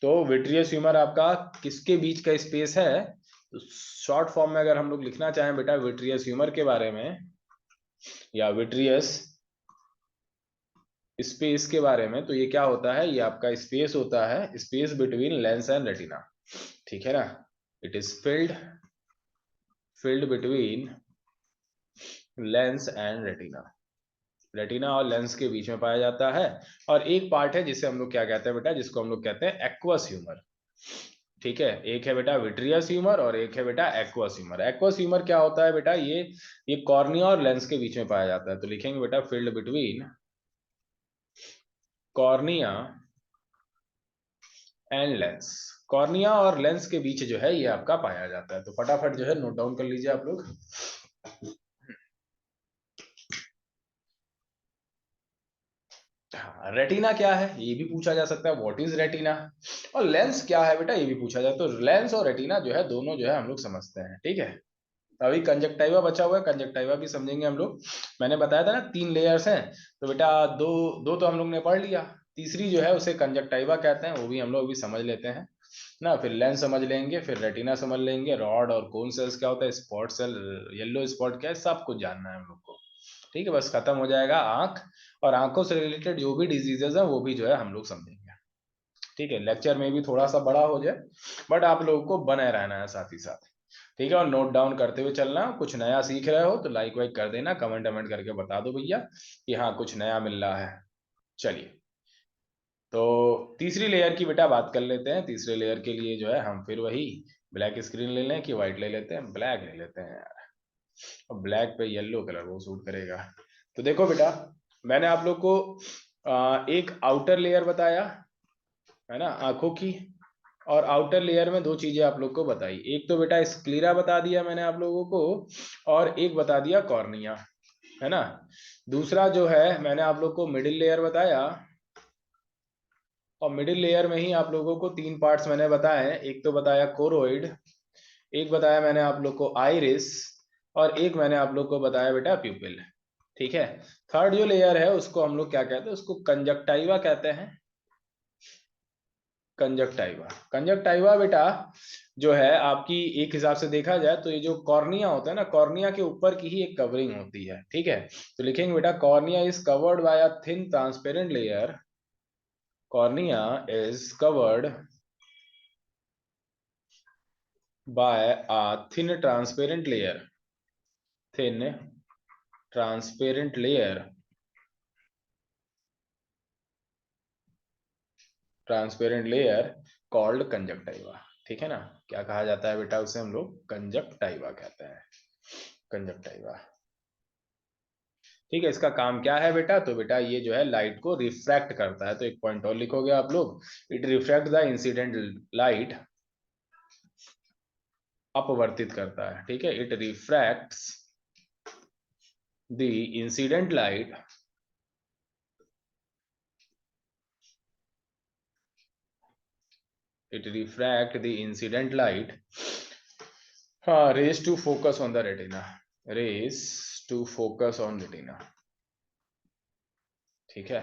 तो विट्रियस ह्यूमर आपका किसके बीच का स्पेस है, तो शॉर्ट फॉर्म में अगर हम लोग लिखना चाहें बेटा विट्रियस ह्यूमर के बारे में, या विट्रियस स्पेस के बारे में, तो ये क्या होता है, ये आपका स्पेस होता है, space between lens and retina. ठीक है ना, it is field between lens and retina. Retina और लेंस के बीच में पाया जाता है। और एक पार्ट है जिसे हम लोग क्या कहते हैं बेटा, जिसको हम लोग कहते हैं एक्वस ह्यूमर। ठीक है, एक है बेटा विट्रियस ह्यूमर और एक है बेटा एक्वस ह्यूमर। एक्वस ह्यूमर क्या होता है बेटा, ये कॉर्निया और लेंस के बीच में पाया जाता है। तो लिखेंगे बेटा field between cornea and lens. Cornea और लेंस के बीच जो है ये आपका पाया जाता है। तो फटाफट जो है नोट डाउन कर लीजिए आप लोग। हाँ, रेटिना क्या है ये भी पूछा जा सकता है, व्हाट इज रेटिना। और लेंस क्या है बेटा ये भी पूछा जाए, तो लेंस और रेटिना जो है दोनों जो है हम लोग समझते हैं। ठीक है, अभी कंजक्टाइवा बचा हुआ है, कंजक्टाइवा भी समझेंगे हम लोग। मैंने बताया था ना 3 लेयर्स हैं, तो बेटा दो दो तो हम लोग ने पढ़ लिया, तीसरी जो है उसे कंजक्टाइवा कहते हैं, वो भी हम लोग अभी समझ लेते हैं ना। फिर लेंस समझ लेंगे, फिर रेटिना समझ लेंगे, रॉड और कोन सेल्स क्या होता है, स्पॉट सेल, येलो स्पॉट क्या है, सब कुछ जानना है हम लोग को। ठीक है, बस खत्म हो जाएगा आंख, और आंखों से रिलेटेड जो भी डिजीजेस है वो भी जो है हम लोग समझेंगे। ठीक है, लेक्चर में भी थोड़ा सा बड़ा हो जाए, बट आप लोगों को बने रहना है साथ ही साथ। ठीक है, और नोट डाउन करते हुए चलना। कुछ नया सीख रहे हो तो लाइक वाइक कर देना, कमेंट कमेंट करके बता दो भैया कि हाँ कुछ नया मिल रहा है। चलिए, तो तीसरी लेयर की बेटा बात कर लेते हैं। तीसरे लेयर के लिए जो है हम फिर वही ब्लैक स्क्रीन ले लें कि व्हाइट ले लेते हैं, ब्लैक ले लेते हैं यार, और ब्लैक पे येलो कलर वो सूट करेगा। तो देखो बेटा, मैंने आप लोग को एक आउटर लेयर बताया, है ना, आंखों की। और आउटर लेयर में दो चीजें आप लोग को बताई, एक तो बेटा स्क्लीरा बता दिया मैंने आप लोगों को, और एक बता दिया कॉर्निया, है ना। दूसरा जो है मैंने आप लोग को मिडिल लेयर बताया, और मिडिल लेयर में ही आप लोगों को 3 पार्ट्स मैंने बताए हैं। एक तो बताया कोरोइड, एक बताया मैंने आप लोग को आइरिस, और एक मैंने आप लोग को बताया बेटा प्यूपिल। ठीक है, थर्ड जो लेयर है उसको हम लोग क्या कहते हैं, उसको कंजक्टाइवा कहते हैं। कंजक्टाइवा। कंजक्टाइवा बेटा जो है आपकी एक हिसाब से देखा जाए तो ये जो कॉर्निया होता है ना, कॉर्निया के ऊपर की ही एक कवरिंग होती है, ठीक है। तो लिखेंगे बेटा cornea is covered by a thin transparent layer, cornea is covered by a thin transparent layer, thin transparent layer, transparent layer called conjunctiva, ठीक है ना। क्या कहा जाता है बेटा उसे, हम लोग कंजक्टाइवा कहते हैं, कंजक्टाइवा। ठीक है, इसका काम क्या है बेटा, तो बेटा ये जो है लाइट को रिफ्रैक्ट करता है, तो एक पॉइंट और लिखोगे आप लोग, it refract the incident light, अपवर्तित करता है, ठीक है, it refracts the incident light, it refract the incident light, rays to focus on the retina, rays to focus on retina, ठीक है।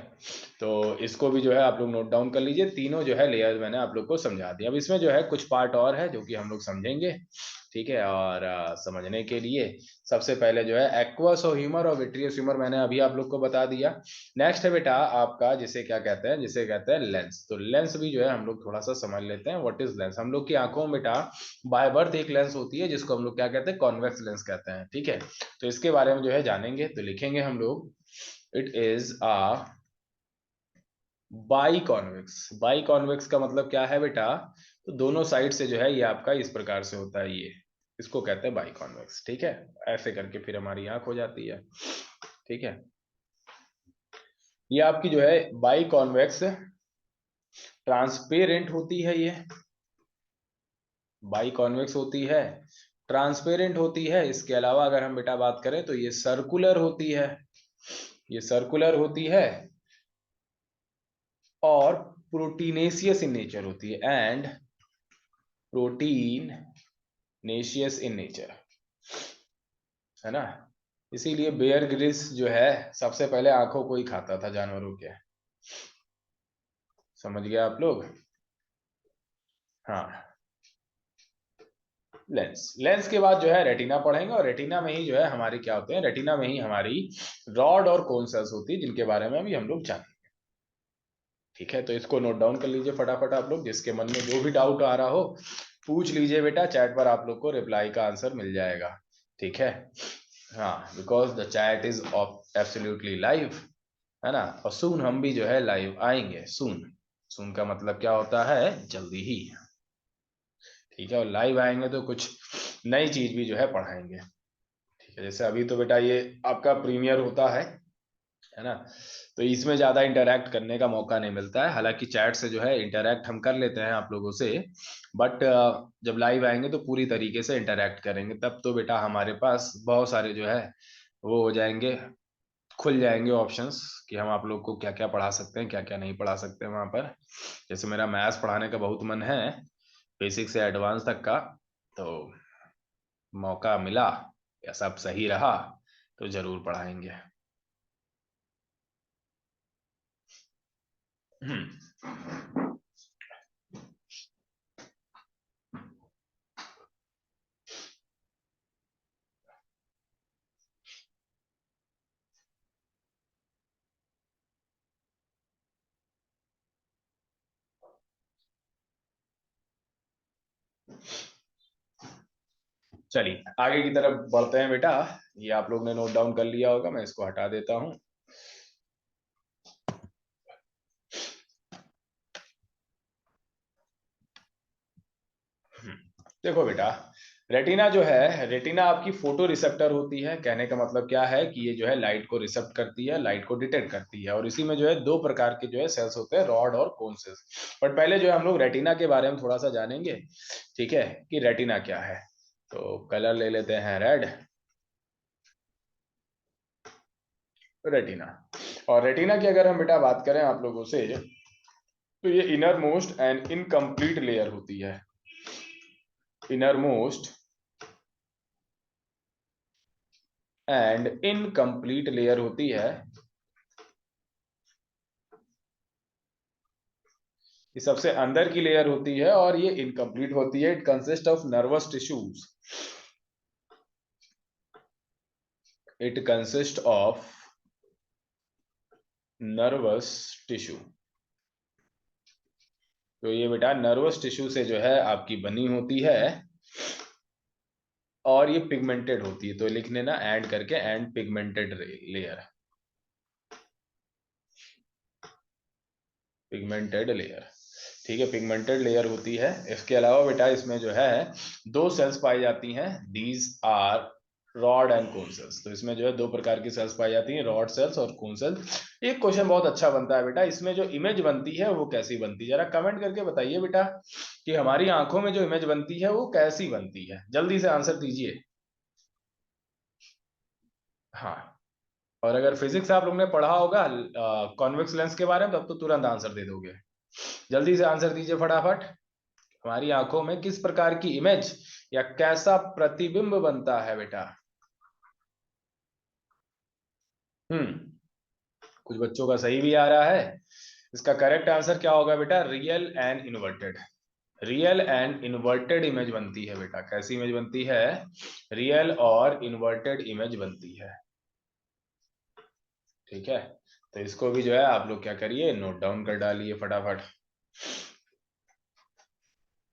तो इसको भी जो है आप लोग नोट डाउन कर लीजिए, तीनों जो है लेयर मैंने आप लोग को समझा दिया। अब इसमें जो है कुछ पार्ट और है जो कि हम लोग समझेंगे, ठीक है। और समझने के लिए सबसे पहले जो है एक्वस और ह्यूमर और विट्रियस ह्यूमर मैंने अभी आप लोग को बता दिया। नेक्स्ट है बेटा आपका जिसे क्या कहते हैं, जिसे कहते हैं लेंस। तो लेंस भी जो है हम लोग थोड़ा सा समझ लेते हैं, व्हाट इज लेंस। हम लोग की आंखों में बेटा बाय बर्थ एक लेंस होती है जिसको हम लोग क्या कहते हैं, कॉन्वेक्स लेंस कहते हैं, ठीक है। तो इसके बारे में जो है जानेंगे, तो लिखेंगे हम लोग it is a by convex. By convex का मतलब क्या है बेटा, तो दोनों साइड से जो है ये आपका इस प्रकार से होता है, ये इसको कहते हैं बाई कॉन्वेक्स, ठीक है। ऐसे करके फिर हमारी आंख हो जाती है, ठीक है। ये आपकी जो है बाई कॉन्वेक्स ट्रांसपेरेंट होती है, ये बाई कॉन्वेक्स होती है, ट्रांसपेरेंट होती है। इसके अलावा अगर हम बेटा बात करें तो ये सर्कुलर होती है, ये सर्कुलर होती है और प्रोटीनेशियस इन नेचर होती है, एंड प्रोटीनेशियस इन नेचर, है ना। इसीलिए बेयर ग्रिल्स जो है सबसे पहले आंखों को ही खाता था जानवरों के, समझ गया आप लोग। हाँ, लेंस, लेंस के बाद जो है रेटिना पढ़ेंगे, और रेटिना में ही जो है हमारी क्या होते हैं, रेटिना में ही हमारी रॉड और कोन सेल्स होती है जिनके बारे में भी हम लोग जानेंगे, ठीक है। तो इसको नोट डाउन कर लीजिए फटाफट आप लोग, जिसके मन में जो भी डाउट आ रहा हो पूछ लीजिए बेटा, चैट पर आप लोग को रिप्लाई का आंसर मिल जाएगा, ठीक है। हाँ, because the chat is absolutely live, है ना। और सून हम भी जो है लाइव आएंगे, सून, सून का मतलब क्या होता है, जल्दी ही, ठीक है। और लाइव आएंगे तो कुछ नई चीज भी जो है पढ़ाएंगे, ठीक है। जैसे अभी तो बेटा ये आपका प्रीमियर होता है ना, तो इसमें ज्यादा इंटरेक्ट करने का मौका नहीं मिलता है। हालांकि चैट से जो है इंटरेक्ट हम कर लेते हैं आप लोगों से, बट जब लाइव आएंगे तो पूरी तरीके से इंटरेक्ट करेंगे, तब तो बेटा हमारे पास बहुत सारे जो है वो हो जाएंगे, खुल जाएंगे ऑप्शंस कि हम आप लोग को क्या क्या पढ़ा सकते हैं, क्या क्या नहीं पढ़ा सकते हैं वहां पर। जैसे मेरा मैथ्स पढ़ाने का बहुत मन है, बेसिक से एडवांस तक का, तो मौका मिला या सब सही रहा तो जरूर पढ़ाएंगे। चलिए आगे की तरफ बढ़ते हैं बेटा। ये आप लोग ने नोट डाउन कर लिया होगा, मैं इसको हटा देता हूं। देखो बेटा, रेटिना जो है, रेटिना आपकी फोटो रिसेप्टर होती है। कहने का मतलब क्या है कि ये जो है लाइट को रिसेप्ट करती है, लाइट को डिटेक्ट करती है, और इसी में जो है दो प्रकार के जो है सेल्स होते हैं, रॉड और कोन सेल्स। बट पहले जो है हम लोग रेटिना के बारे में थोड़ा सा जानेंगे, ठीक है, कि रेटिना क्या है। तो कलर ले लेते हैं रेड, रेटिना। और रेटिना की अगर हम बेटा बात करें आप लोगों से, तो ये inner most and incomplete layer होती है, inner most and incomplete layer होती है। ये सबसे अंदर की लेयर होती है और ये इनकम्प्लीट होती है। It consist of nervous tissues. It consist of nervous tissue. तो ये बेटा नर्वस टिश्यू से जो है आपकी बनी होती है और ये पिगमेंटेड होती है। तो लिखने ना एंड करके, and pigmented layer, pigmented layer. ठीक है, पिगमेंटेड लेयर होती है। इसके अलावा बेटा इसमें जो है दो सेल्स पाई जाती हैं। These are rod and cone cells. तो इसमें जो है दो प्रकार की सेल्स पाई जाती हैं, रॉड सेल्स और कोन सेल्स। एक क्वेश्चन बहुत अच्छा बनता है बेटा, इसमें जो इमेज बनती है वो कैसी बनती है? जरा कमेंट करके बताइए बेटा कि हमारी आंखों में जो इमेज बनती है वो कैसी बनती है। जल्दी से आंसर दीजिए। हाँ, और अगर फिजिक्स आप लोग ने पढ़ा होगा कॉन्वेक्स लेंस के बारे में, तब तो तुरंत आंसर दे दोगे। जल्दी से आंसर दीजिए फटाफट। हमारी आंखों में किस प्रकार की इमेज या कैसा प्रतिबिंब बनता है बेटा? कुछ बच्चों का सही भी आ रहा है। इसका करेक्ट आंसर क्या होगा बेटा? Real and inverted. Real and inverted image बनती है बेटा। कैसी इमेज बनती है? रियल और इन्वर्टेड इमेज बनती है। ठीक है, तो इसको भी जो है आप लोग क्या करिए, नोट डाउन कर डालिए फटाफट।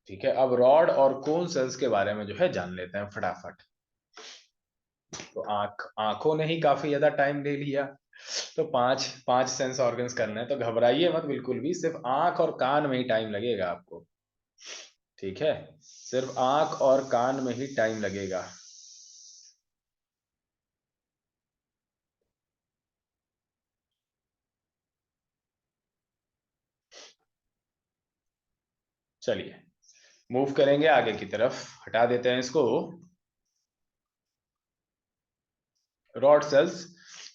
ठीक है, अब रॉड और कोन सेल्स के बारे में जो है जान लेते हैं फटाफट। तो आंखों ने ही काफी ज्यादा टाइम ले लिया। तो पांच पांच सेंस ऑर्गन्स करना है, तो घबराइए मत बिल्कुल भी। सिर्फ आंख और कान में ही टाइम लगेगा आपको। ठीक है, सिर्फ आंख और कान में ही टाइम लगेगा। चलिए मूव करेंगे आगे की तरफ, हटा देते हैं इसको। रॉड सेल्स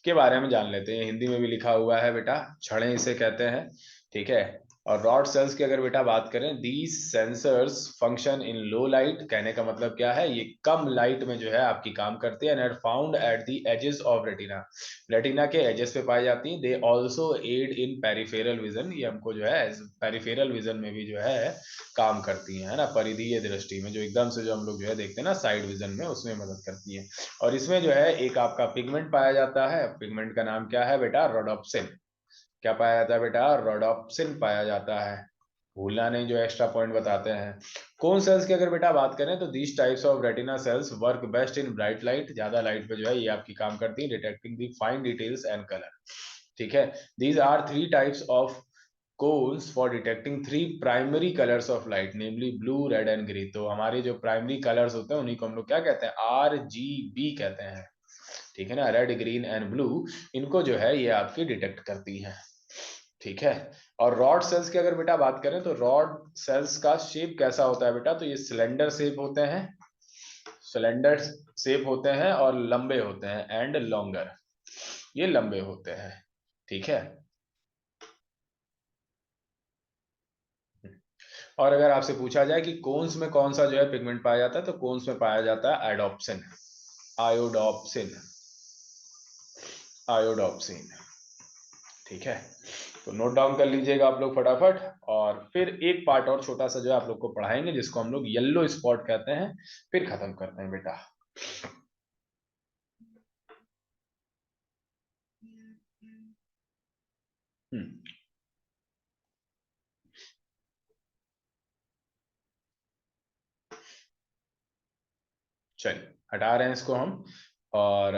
के बारे में जान लेते हैं। हिंदी में भी लिखा हुआ है बेटा, छड़ें इसे कहते हैं। ठीक है, और रॉड सेल्स की अगर बेटा बात करें, these sensors function in low light. कहने का मतलब क्या है, ये कम लाइट में जो है आपकी काम करती है। And are found at the edges of retina. Retina के एजेस पे पाई जाती है। They also aid in peripheral vision. ये हमको जो है पेरिफेरल विजन में भी जो है काम करती है ना, परिधीय दृष्टि में, जो एकदम से जो हम लोग जो है देखते हैं ना साइड विजन में, उसमें मदद करती है। और इसमें जो है एक आपका पिगमेंट पाया जाता है। पिगमेंट का नाम क्या है बेटा? रोडोप्सिन। क्या पाया जाता है बेटा? रोडोप्सिन पाया जाता है। भूलना नहीं, जो एक्स्ट्रा पॉइंट बताते हैं। कौन सेल्स की अगर बेटा बात करें, तो these types of retina cells work best in bright light. ज्यादा लाइट पे जो है ये आपकी काम करती है, detecting the fine details and colour. ठीक है, these are three types of cones for detecting three primary colors of light, namely blue, red and green। तो हमारे जो प्राइमरी कलर्स होते हैं उन्हीं को हम लोग क्या कहते हैं? RGB कहते हैं। ठीक है ना, रेड ग्रीन एंड ब्लू, इनको जो है ये आपकी डिटेक्ट करती हैं। ठीक है, और रॉड सेल्स की अगर बेटा बात करें, तो रॉड सेल्स का शेप कैसा होता है बेटा? तो ये सिलेंडर शेप होते हैं, सिलेंडर शेप होते हैं और लंबे होते हैं। एंड लॉन्गर, ये लंबे होते हैं। ठीक है, और अगर आपसे पूछा जाए कि कोन्स में कौन सा जो है पिगमेंट पाया जाता है, तो कोन्स में पाया जाता है आयोडोप्सिन। आयोडोप्सिन, आयोडोप्सिन। ठीक है, तो नोट डाउन कर लीजिएगा आप लोग फटाफट। और फिर एक पार्ट और छोटा सा जो है आप लोग को पढ़ाएंगे, जिसको हम लोग येलो स्पॉट कहते हैं। फिर खत्म करते हैं बेटा। हम्म, चलिए हटा रहे हैं इसको हम। और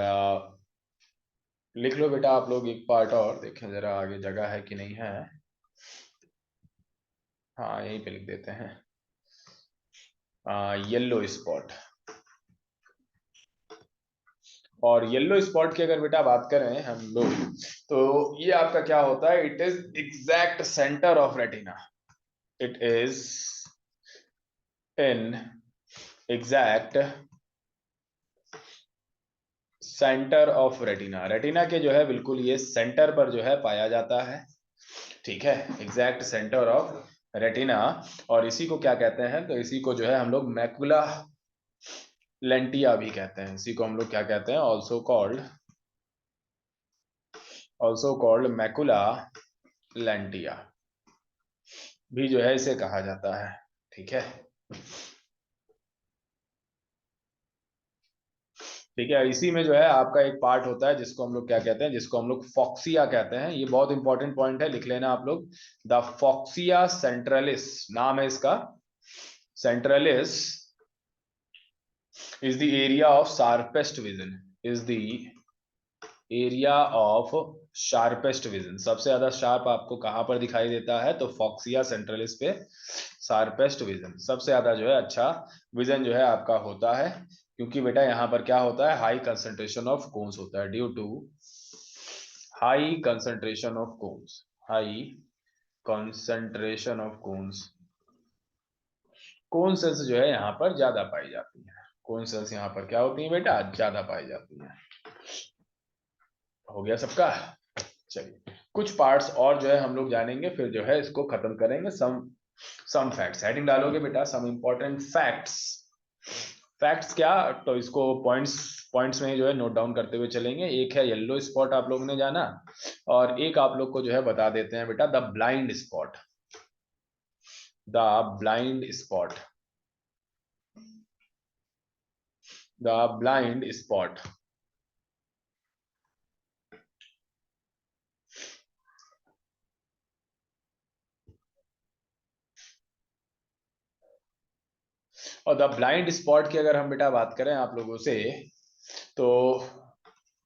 लिख लो बेटा आप लोग एक पार्ट और, देखें जरा आगे जगह है कि नहीं है। हाँ, यहीं पे लिख देते हैं, येलो स्पॉट। और येलो स्पॉट की अगर बेटा बात करें हम लोग, तो ये आपका क्या होता है? It is exact centre of retina. It is in exact centre of retina. Retina के जो है बिल्कुल ये सेंटर पर जो है पाया जाता है। ठीक है, एग्जैक्ट सेंटर ऑफ रेटिना। और इसी को क्या कहते हैं? तो इसी को जो है हम लोग मैकुला लेंटिया भी कहते हैं। इसी को हम लोग क्या कहते हैं? Also called macula lutea. भी जो है इसे कहा जाता है। ठीक है, ठीक है। इसी में जो है आपका एक पार्ट होता है जिसको हम लोग क्या कहते हैं, जिसको हम लोग फॉक्सिया कहते हैं। ये बहुत इंपॉर्टेंट पॉइंट है, लिख लेना आप लोग। द फॉक्सिया सेंट्रलिस नाम है इसका। Centralis is the area of sharpest vision, is the area of sharpest vision। सबसे ज्यादा शार्प आपको कहां पर दिखाई देता है, तो फॉक्सिया सेंट्रलिस पे शार्पेस्ट विजन, सबसे ज्यादा जो है अच्छा विजन जो है आपका होता है। क्योंकि बेटा यहाँ पर क्या होता है, हाई कंसंट्रेशन ऑफ कोन्स होता है, due to high concentration of cones, high concentration of cones. Cone cells जो है यहाँ पर ज्यादा पाई जाती है। कोन सेल्स यहाँ पर क्या होती है बेटा, ज्यादा पाई जाती है। हो गया सबका। चलिए कुछ पार्ट्स और जो है हम लोग जानेंगे, फिर जो है इसको खत्म करेंगे। सम फैक्ट्स हेडिंग डालोगे बेटा, सम इंपॉर्टेंट फैक्ट्स। फैक्ट्स क्या, तो इसको पॉइंट्स पॉइंट्स में जो है नोट डाउन करते हुए चलेंगे। एक है येलो स्पॉट, आप लोगों ने जाना, और एक आप लोग को जो है बता देते हैं बेटा the blind spot. The blind spot, the blind spot. और द ब्लाइंड स्पॉट की अगर हम बेटा बात करें आप लोगों से, तो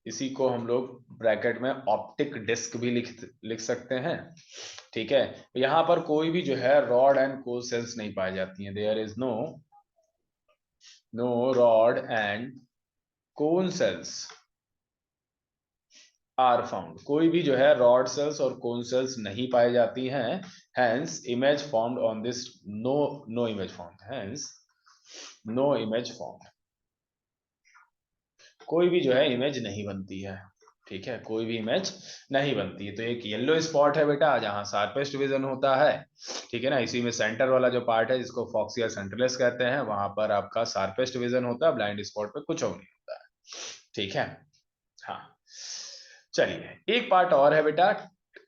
इसी को हम लोग ब्रैकेट में ऑप्टिक डिस्क भी लिख लिख सकते हैं। ठीक है, यहां पर कोई भी जो है रॉड एंड कोन सेल्स नहीं पाई जाती हैं। There is no rod and cone cells are found. कोई भी जो है रॉड सेल्स और कोन सेल्स नहीं पाई जाती हैं। Hence image formed on this, no no image formed, hence no image formed. कोई भी जो है इमेज नहीं बनती है। ठीक है, कोई भी इमेज नहीं बनती है। तो एक येलो स्पॉट है बेटा जहां शार्पेस्ट विजन होता है। ठीक है ना, इसी में सेंटर वाला जो पार्ट है जिसको फॉक्सिया सेंट्रलिस कहते हैं, वहां पर आपका शार्पेस्ट विजन होता है, ब्लाइंड स्पॉट पे कुछ और नहीं होता है। ठीक है, हाँ। चलिए एक पार्ट और है बेटा।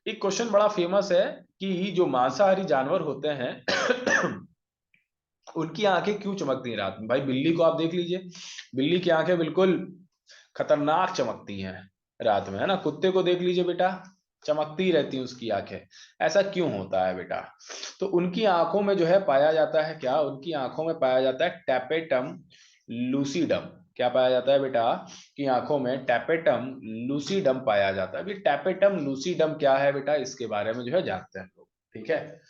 एक क्वेश्चन बड़ा फेमस है कि जो मांसाहारी जानवर होते हैं उनकी आंखें क्यों चमकती हैं रात में। भाई बिल्ली को आप देख लीजिए, बिल्ली की आंखें बिल्कुल खतरनाक चमकती हैं रात में, है ना। कुत्ते को देख लीजिए बेटा, चमकती रहती हैं उसकी आंखें। ऐसा क्यों होता है बेटा, तो उनकी आंखों में जो है पाया जाता है क्या, उनकी आंखों में पाया जाता है टैपेटम लूसीडम। क्या पाया जाता है बेटा, कि आंखों में टैपेटम लूसीडम पाया जाता है। अभी टैपेटम लूसीडम क्या है बेटा, इसके बारे में जो है जानते हैं लोग। ठीक है,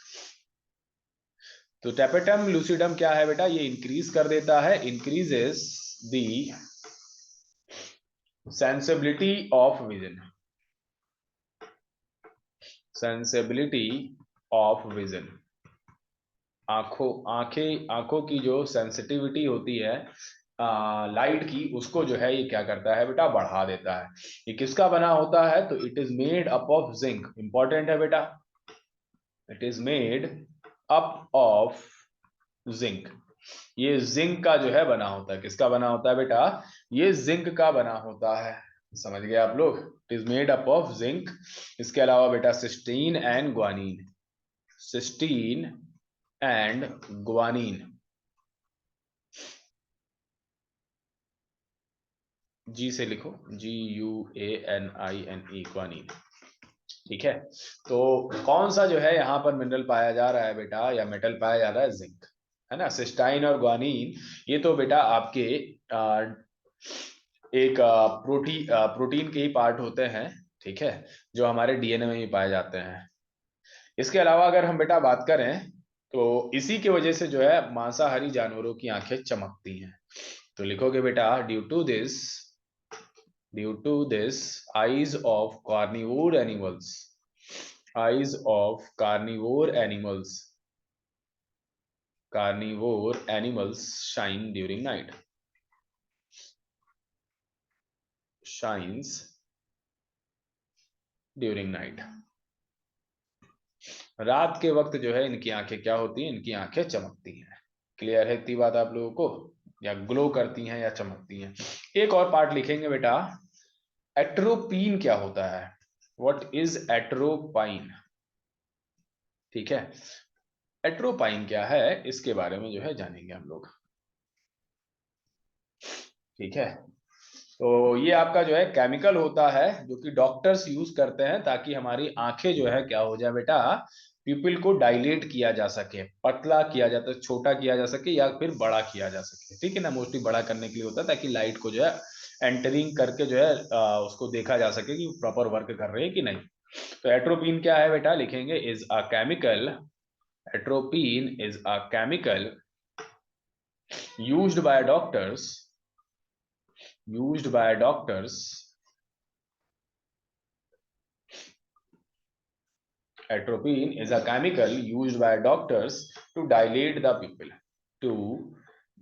तो टैपेटम लूसीडम क्या है बेटा, ये इंक्रीज कर देता है, increases the sensibility of vision, sensibility of vision. आंखों की जो सेंसिटिविटी होती है लाइट की, उसको जो है ये क्या करता है बेटा, बढ़ा देता है। ये किसका बना होता है, तो it is made up of zinc. Important है बेटा, it is made up of zinc. ये जिंक का जो है बना होता है, किसका बना होता है बेटा, ये जिंक का बना होता है। समझ गए आप लोग, it is made up of zinc. इसके अलावा बेटा cysteine and guanine, cysteine and guanine, G से लिखो, GUANINE, ग्वानिन। ठीक है, तो कौन सा जो है यहाँ पर मिनरल पाया जा रहा है बेटा, या मेटल पाया जा रहा है, जिंक, है ना। सिस्टाइन और ग्वानिन ये तो बेटा आपके एक प्रोटीन के ही पार्ट होते हैं। ठीक है, जो हमारे डीएनए में ही पाए जाते हैं। इसके अलावा अगर हम बेटा बात करें, तो इसी की वजह से जो है मांसाहारी जानवरों की आंखें चमकती हैं। तो लिखोगे बेटा, due to this eyes of carnivore animals, eyes of carnivore animals shine during night, shines during night। रात के वक्त जो है इनकी आंखें क्या होती हैं, इनकी आंखें चमकती हैं। क्लियर है इतनी बात आप लोगों को, या ग्लो करती हैं या चमकती हैं। एक और पार्ट लिखेंगे बेटा, एट्रोपिन क्या होता है, व्हाट इज एट्रोपाइन। ठीक है, एट्रोपाइन क्या है इसके बारे में जो है जानेंगे हम लोग। ठीक है, तो ये आपका जो है केमिकल होता है जो कि डॉक्टर्स यूज करते हैं ताकि हमारी आंखें जो है क्या हो जाए बेटा, प्यूपिल को डायलेट किया जा सके, पतला किया जाता है, छोटा किया जा सके या फिर बड़ा किया जा सके। ठीक है ना, मोस्टली बड़ा करने के लिए होता है ताकि लाइट को जो है एंटरिंग करके जो है उसको देखा जा सके कि प्रॉपर वर्क कर रहे हैं कि नहीं। तो एट्रोपिन क्या है बेटा, लिखेंगे is a chemical, atropine is a chemical used by doctors, used by doctors, atropine is a chemical used by doctors to dilate the pupil, to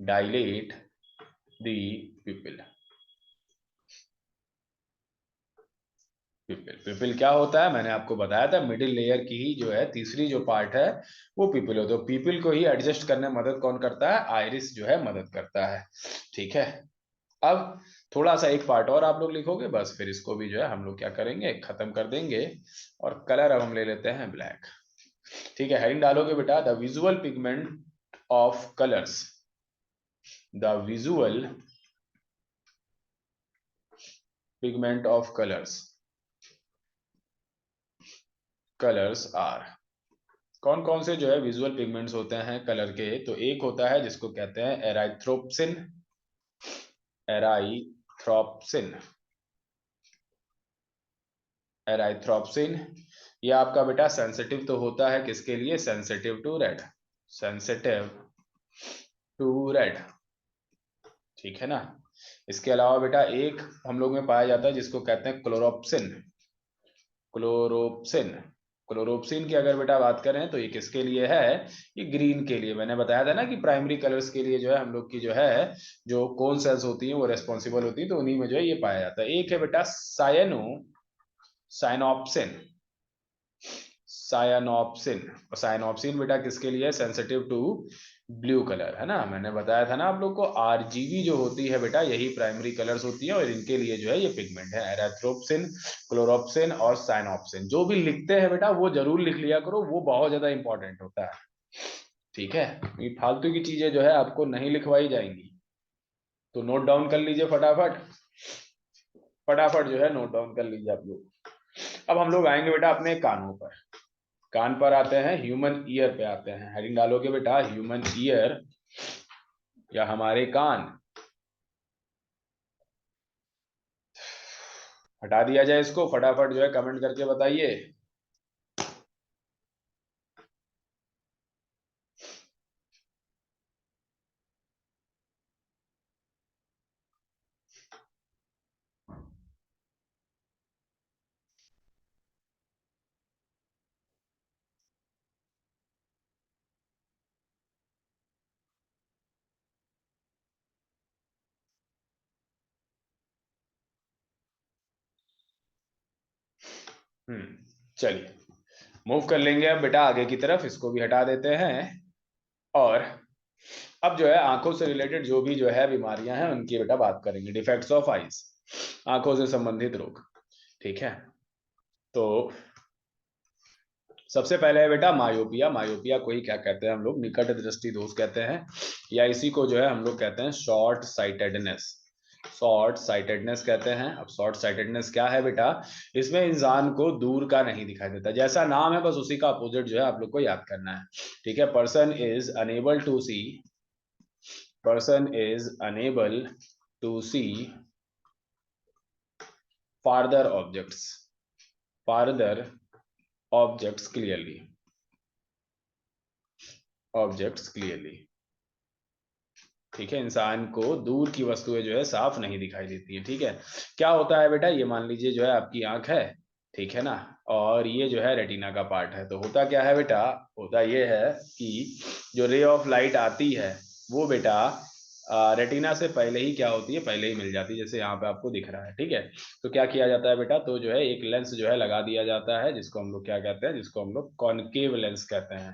dilate the pupil. पिपिल, पिपिल क्या होता है मैंने आपको बताया था, मिडिल लेयर की ही जो है तीसरी जो पार्ट है वो पिपिल होता है। तो पिपिल को ही एडजस्ट करने में मदद कौन करता है, आइरिस जो है मदद करता है। ठीक है, अब थोड़ा सा एक पार्ट और आप लोग लिखोगे, बस फिर इसको भी जो है हम लोग क्या करेंगे, खत्म कर देंगे। और कलर अब हम ले लेते हैं ब्लैक। ठीक है, हेडिंग डालोगे बेटा, the visual pigment of colours, the visual pigment of colours, colours are. कौन कौन से जो है विजुअल पिगमेंट्स होते हैं कलर के, तो एक होता है जिसको कहते हैं एराइथ्रोप्सिन, एराइथ्रोप्सिन, एराइथ्रोप्सिन। ये आपका बेटा सेंसिटिव तो होता है किसके लिए, sensitive to red, sensitive to red. ठीक है ना, इसके अलावा बेटा एक हम लोग में पाया जाता है जिसको कहते हैं क्लोरोप्सिन, क्लोरोप्सिन। क्लोरोप्सिन की अगर बेटा बात करें तो ये किसके लिए है, ये ग्रीन के लिए। मैंने बताया था ना कि प्राइमरी कलर्स के लिए जो है हम लोग की जो है जो कौन सेल्स होती हैं वो रेस्पॉन्सिबल होती है, तो उन्हीं में जो है ये पाया जाता है। एक है बेटा सायनो, साइनोप्सिन, सायनोप्सिन। और साइनोप्सिन बेटा किसके लिए, सेंसिटिव टू ब्लू कलर, है ना। मैंने बताया था ना आप लोग को, आरजीबी जो होती है बेटा यही प्राइमरी कलर्स होती है और इनके लिए जो है ये पिगमेंट है, एराथ्रोप्सिन, क्लोरोप्सिन और साइनोप्सिन। जो भी लिखते हैं बेटा वो जरूर लिख लिया करो, वो बहुत ज्यादा इंपॉर्टेंट होता है। ठीक है, ये फालतू की चीजें जो है आपको नहीं लिखवाई जाएंगी, तो नोट डाउन कर लीजिए फटाफट, फटाफट जो है नोट डाउन कर लीजिए आप लोग। अब हम लोग आएंगे बेटा अपने कानों पर, कान पर आते हैं, ह्यूमन ईयर पे आते हैं। हेडिंग डालोगे बेटा ह्यूमन ईयर या हमारे कान, हटा दिया जाए इसको, फटाफट जो है कमेंट करके बताइए। चलिए मूव कर लेंगे अब बेटा आगे की तरफ, इसको भी हटा देते हैं। और अब जो है आंखों से रिलेटेड जो भी जो है बीमारियां हैं उनकी बेटा बात करेंगे, डिफेक्ट्स ऑफ आईज, आंखों से संबंधित रोग। ठीक है, तो सबसे पहले है बेटा मायोपिया। मायोपिया को ही क्या कहते हैं हम लोग, निकट दृष्टि दोष कहते हैं, या इसी को जो है हम लोग कहते हैं शॉर्ट साइटेडनेस, शॉर्ट साइटेडनेस कहते हैं। अब शॉर्ट साइटेडनेस क्या है बेटा, इसमें इंसान को दूर का नहीं दिखाई देता, जैसा नाम है बस उसी का अपोजिट जो है आप लोग को याद करना है। ठीक है, person is unable to see, person is unable to see farther objects, farther objects clearly, objects clearly। ठीक है, इंसान को दूर की वस्तुएं जो है साफ नहीं दिखाई देती है। ठीक है, क्या होता है बेटा, ये मान लीजिए जो है आपकी आंख है, ठीक है ना, और ये जो है रेटिना का पार्ट है। तो होता क्या है बेटा, होता ये है कि जो रे ऑफ लाइट आती है वो बेटा रेटिना से पहले ही क्या होती है, पहले ही मिल जाती है, जैसे यहाँ पे आपको दिख रहा है। ठीक है, तो क्या किया जाता है बेटा, तो जो है एक लेंस जो है लगा दिया जाता है जिसको हम लोग क्या कहते हैं, जिसको हम लोग कॉनकेव लेंस कहते हैं,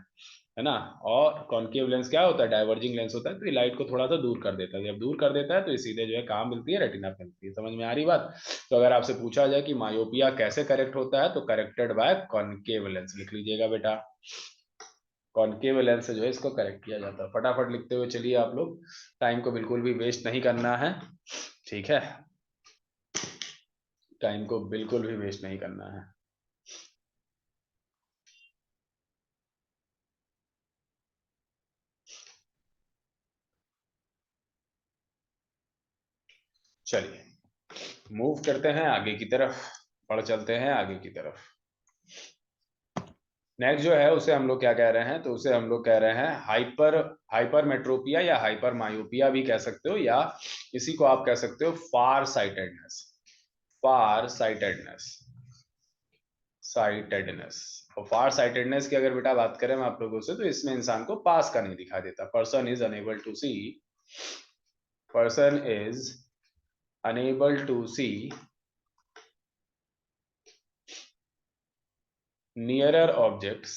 है ना। और कॉनकेव लेंस क्या होता है, डाइवर्जिंग लेंस होता है, तो ये लाइट को थोड़ा सा दूर कर देता है। जब दूर कर देता है तो ये सीधे जो है कहाँ मिलती है, रेटिना पे मिलती है। समझ में आ रही बात। तो अगर आपसे पूछा जाए कि मायोपिया कैसे करेक्ट होता है, तो करेक्टेड बाय कॉनकेव लेंस लिख लीजिएगा बेटा। कॉनकेव लेंस से जो है इसको करेक्ट किया जाता है। फटाफट लिखते हुए चलिए आप लोग, टाइम को बिल्कुल भी वेस्ट नहीं करना है, ठीक है, टाइम को बिल्कुल भी वेस्ट नहीं करना है। चलिए मूव करते हैं आगे की तरफ, बढ़ चलते हैं आगे की तरफ। नेक्स्ट जो है उसे हम लोग क्या कह रहे हैं, तो उसे हम लोग कह रहे हैं हाइपरमेट्रोपिया या हाइपर मायोपिया भी कह सकते हो, या इसी को आप कह सकते हो फार साइटेडनेस। फार साइटेडनेस, साइटेडनेस। और फार साइटेडनेस की अगर बेटा बात करें हम आप लोगों से, तो इसमें इंसान को पास का नहीं दिखाई देता। Person is unable to see, person is unable to see nearer objects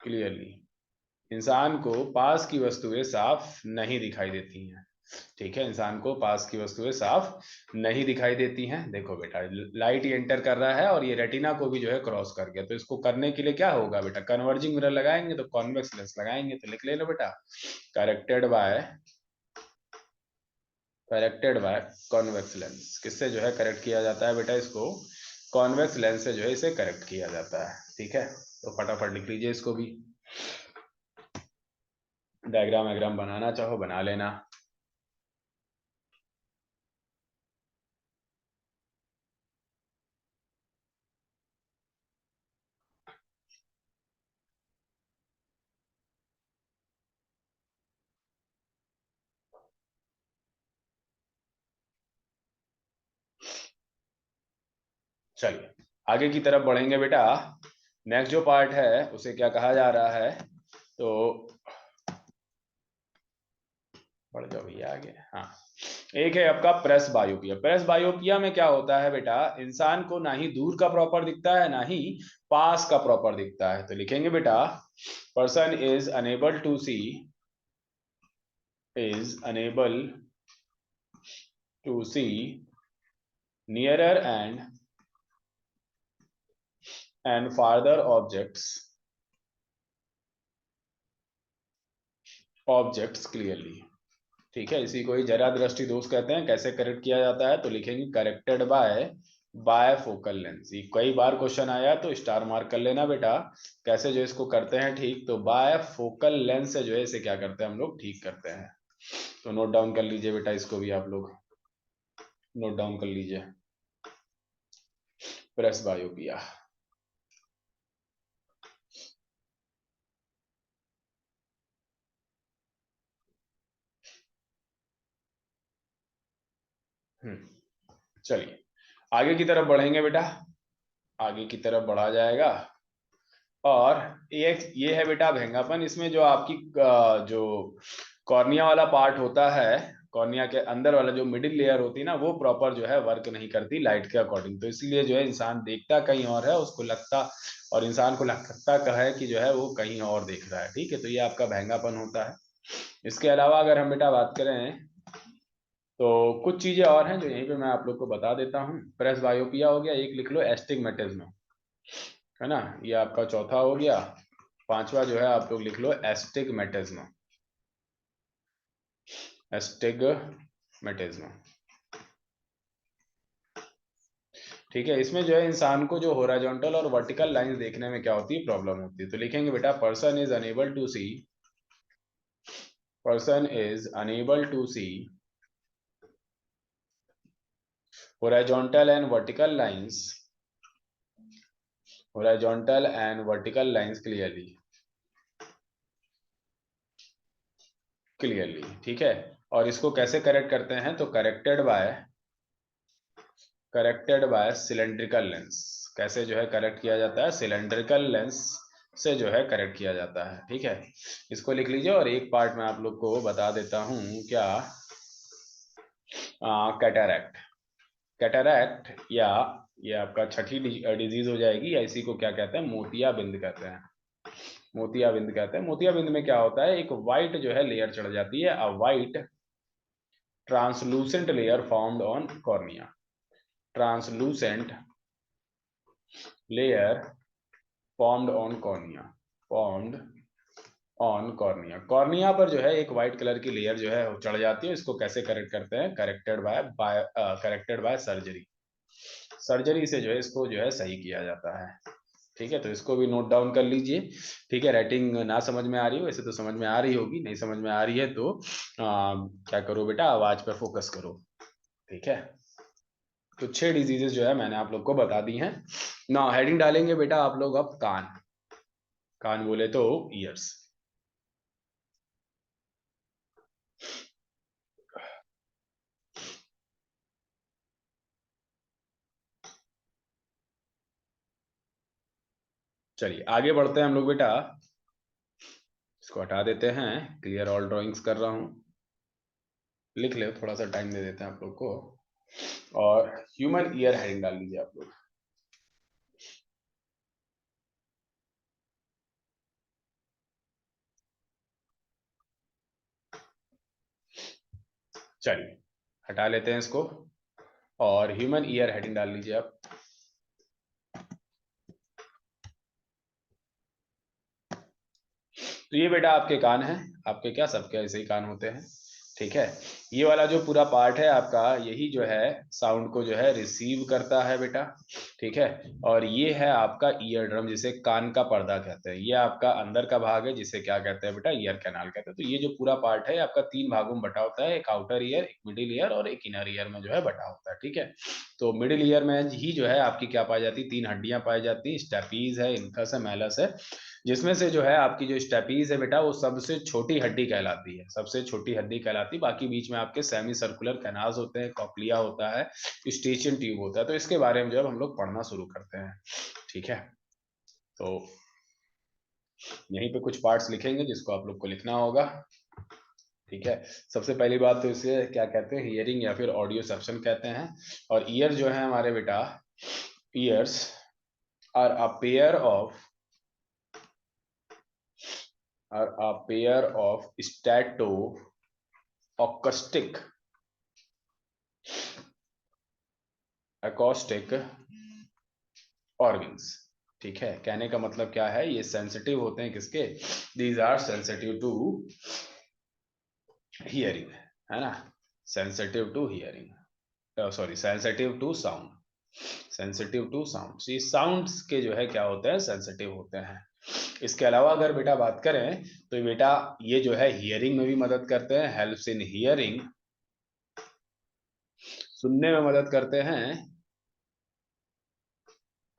clearly. इंसान को पास की वस्तुएं साफ नहीं दिखाई देती हैं, ठीक है, इंसान को पास की वस्तुएं साफ नहीं दिखाई देती हैं। देखो बेटा, लाइट ये एंटर कर रहा है और ये रेटिना को भी जो है क्रॉस कर गया, तो इसको करने के लिए क्या होगा बेटा, कन्वर्जिंग मिरर लगाएंगे, तो कॉन्वेक्स लेंस लगाएंगे। तो लिख ले लो बेटा, corrected bye, corrected by convex lens. किससे जो है करेक्ट किया जाता है बेटा इसको, कॉन्वेक्स लेंस से जो है इसे करेक्ट किया जाता है, ठीक है। तो फटाफट लिख लीजिए इसको भी, डायग्राम वायग्राम बनाना चाहो बना लेना। चलिए आगे की तरफ बढ़ेंगे बेटा। नेक्स्ट जो पार्ट है उसे क्या कहा जा रहा है, तो बढ़ जाओ भैया आगे। हाँ, एक है आपका प्रेस बायोपिया। प्रेस बायोपिया में क्या होता है बेटा, इंसान को ना ही दूर का प्रॉपर दिखता है ना ही पास का प्रॉपर दिखता है। तो लिखेंगे बेटा, person is unable to see, is unable to see nearer and farther objects, objects clearly, ठीक है। इसी को ही जरा दृष्टि दोष कहते हैं। कैसे करेक्ट किया जाता है, तो लिखेंगे corrected bye bye focal lens. ये कई बार क्वेश्चन आया तो स्टार मार्क कर लेना बेटा। कैसे जो इसको करते हैं ठीक, तो बाय फोकल लेंस से जो है इसे क्या करते हैं हम लोग, ठीक करते हैं। तो नोट डाउन कर लीजिए बेटा, इसको भी आप लोग नोट डाउन कर लीजिए, प्रेस बायोपिया। चलिए आगे की तरफ बढ़ेंगे बेटा, आगे की तरफ बढ़ा जाएगा। और ये है बेटा भेंगापन। इसमें जो आपकी जो कॉर्निया वाला पार्ट होता है, कॉर्निया के अंदर वाला जो मिडिल लेयर होती है ना, वो प्रॉपर जो है वर्क नहीं करती लाइट के अकॉर्डिंग। तो इसलिए जो है इंसान देखता कहीं और है, उसको लगता, और इंसान को लगता का है कि जो है वो कहीं और देख रहा है, ठीक है। तो ये आपका भेंगापन होता है। इसके अलावा अगर हम बेटा बात करें, तो कुछ चीजें और हैं जो यहीं पे मैं आप लोग को बता देता हूँ। प्रेस बायोपिया हो गया, एक लिख लो एस्टिग्मेटिज्म, है ना, ये आपका चौथा हो गया। पांचवा जो है आप लोग लिख लो एस्टिग्मेटिज्म, एस्टिग्मेटिज्म, ठीक है। इसमें जो है इंसान को जो हॉरिजॉन्टल और वर्टिकल लाइंस देखने में क्या होती है, प्रॉब्लम होती है। तो लिखेंगे बेटा, person is unable to see, person is unable to see horizontal and vertical lines, horizontal and vertical lines clearly, clearly, ठीक है। और इसको कैसे करेक्ट करते हैं, तो करेक्टेड बाय सिलेंड्रिकल लेंस। कैसे जो है करेक्ट किया जाता है, सिलेंड्रिकल लेंस से जो है करेक्ट किया जाता है, ठीक है। इसको लिख लीजिए। और एक पार्ट मैं आप लोग को बता देता हूं, क्या, कैटरैक्ट। कैटरैक्ट या ये आपका छठी डिजीज हो जाएगी, या इसी को क्या कहते हैं, मोतियाबिंद कहते हैं। मोतियाबिंद कहते हैं। मोतियाबिंद में क्या होता है, एक वाइट जो है लेयर चढ़ जाती है, अ white translucent layer formed on cornea, translucent layer formed on cornea, formed on cornea, cornea पर जो है एक व्हाइट कलर की लेयर जो है चढ़ जाती है। इसको कैसे करेक्ट करते हैं? करेक्टेड बाय सर्जरी, सर्जरी से जो है इसको जो है सही किया जाता है। ठीक है, तो इसको भी नोट डाउन कर लीजिए। ठीक है, राइटिंग ना समझ में आ रही हो, वैसे तो समझ में आ रही होगी, नहीं समझ में आ रही है तो क्या करो बेटा, आवाज पर फोकस करो। ठीक है, तो 6 डिजीजेस जो है मैंने आप लोग को बता दी हैं ना। हेडिंग डालेंगे बेटा आप लोग अब कान, कान बोले तो ईयर्स। चलिए आगे बढ़ते हैं हम लोग बेटा, इसको हटा देते हैं, क्लियर ऑल ड्राइंग्स कर रहा हूं, लिख ले, थोड़ा सा टाइम दे देते हैं आप लोग को। और ह्यूमन ईयर हेडिंग डाल लीजिए आप लोग। चलिए हटा लेते हैं इसको, और ह्यूमन ईयर हेडिंग डाल लीजिए आप। तो ये बेटा आपके कान हैं, आपके क्या सबके ऐसे ही कान होते हैं। ठीक है, ये वाला जो पूरा पार्ट है आपका, यही जो है साउंड को जो है रिसीव करता है बेटा। ठीक है, और ये है आपका ईयर ड्रम, जिसे कान का पर्दा कहते हैं। ये आपका अंदर का भाग है, जिसे क्या कहते हैं बेटा? ईयर कैनाल कहते हैं। तो ये जो पूरा पार्ट है आपका 3 भागों में बटा होता है, एक आउटर ईयर, एक मिडिल ईयर और एक इनर ईयर में जो है बटा होता है। ठीक है, तो मिडिल ईयर में ही जो है आपकी क्या पाई जाती है? 3 हड्डियां पाई जाती है, स्टेपीज है, इनकस है, मैलस है। जिसमें से जो है आपकी जो स्टेपीज है बेटा, वो सबसे छोटी हड्डी कहलाती है, सबसे छोटी हड्डी कहलाती है। बाकी बीच में आपके सेमी सर्कुलर कैनाल्स होते हैं, कॉक्लिया होता है, स्टेचियन ट्यूब होता है। तो इसके बारे में जब हम लोग पढ़ना शुरू करते हैं, ठीक है, तो यहीं पे कुछ पार्ट्स लिखेंगे जिसको आप लोग को लिखना होगा। ठीक है, सबसे पहली बात तो इसे क्या कहते हैं? हियरिंग या फिर ऑडियो सेप्शन कहते हैं। और ईयर जो है हमारे बेटा, ears are a pair of stato acoustic acoustic organs। ठीक है, कहने का मतलब क्या है? ये सेंसिटिव होते हैं किसके? These are sensitive to hearing, है ना, sensitive to hearing, sorry sensitive to sound, sensitive to sound. ये साउंड्स के जो है क्या होते हैं? सेंसिटिव होते हैं। इसके अलावा अगर बेटा बात करें तो बेटा ये जो है हियरिंग में भी मदद करते हैं, हेल्प्स इन हियरिंग, सुनने में मदद करते हैं,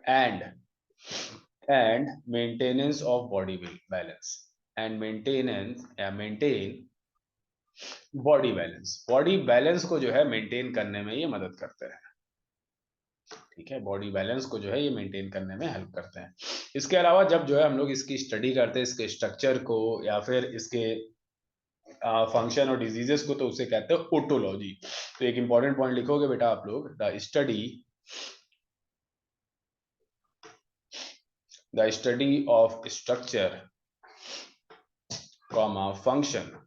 and maintenance of body balance, and maintenance या maintain body balance, body balance को जो है मेंटेन करने में ये मदद करते हैं। ठीक है, बॉडी बैलेंस को जो है ये मेंटेन करने में हेल्प करते हैं। इसके अलावा जब जो है हम लोग इसकी स्टडी करते हैं, इसके स्ट्रक्चर को या फिर इसके फंक्शन और डिजीजेस को, तो उसे कहते हैं ओटोलॉजी। तो एक इंपॉर्टेंट पॉइंट लिखोगे बेटा आप लोग, the study of structure comma function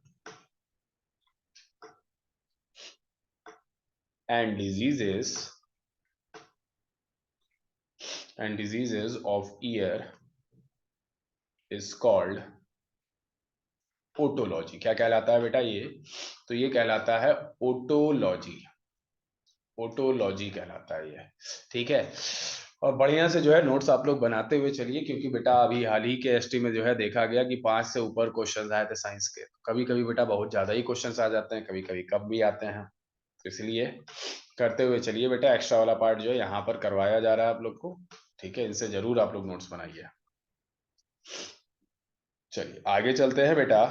and diseases of ear is called otology. क्या कहलाता है बेटा ये? तो ये कहलाता है ओटोलॉजी, ओटोलॉजी कहलाता है ये। ठीक है, और बढ़िया से जो है नोट्स आप लोग बनाते हुए चलिए, क्योंकि बेटा अभी हाल ही के एसटी में जो है देखा गया कि 5 से ऊपर क्वेश्चन आए थे साइंस के। कभी कभी बेटा बहुत ज्यादा ही क्वेश्चन आ जाते हैं, कभी कभी कम भी आते हैं, तो इसलिए करते हुए चलिए बेटा। एक्स्ट्रा वाला पार्ट जो है यहाँ पर करवाया जा रहा है आप लोग को। ठीक है, इनसे जरूर आप लोग नोट्स बनाइए। चलिए आगे चलते हैं बेटा।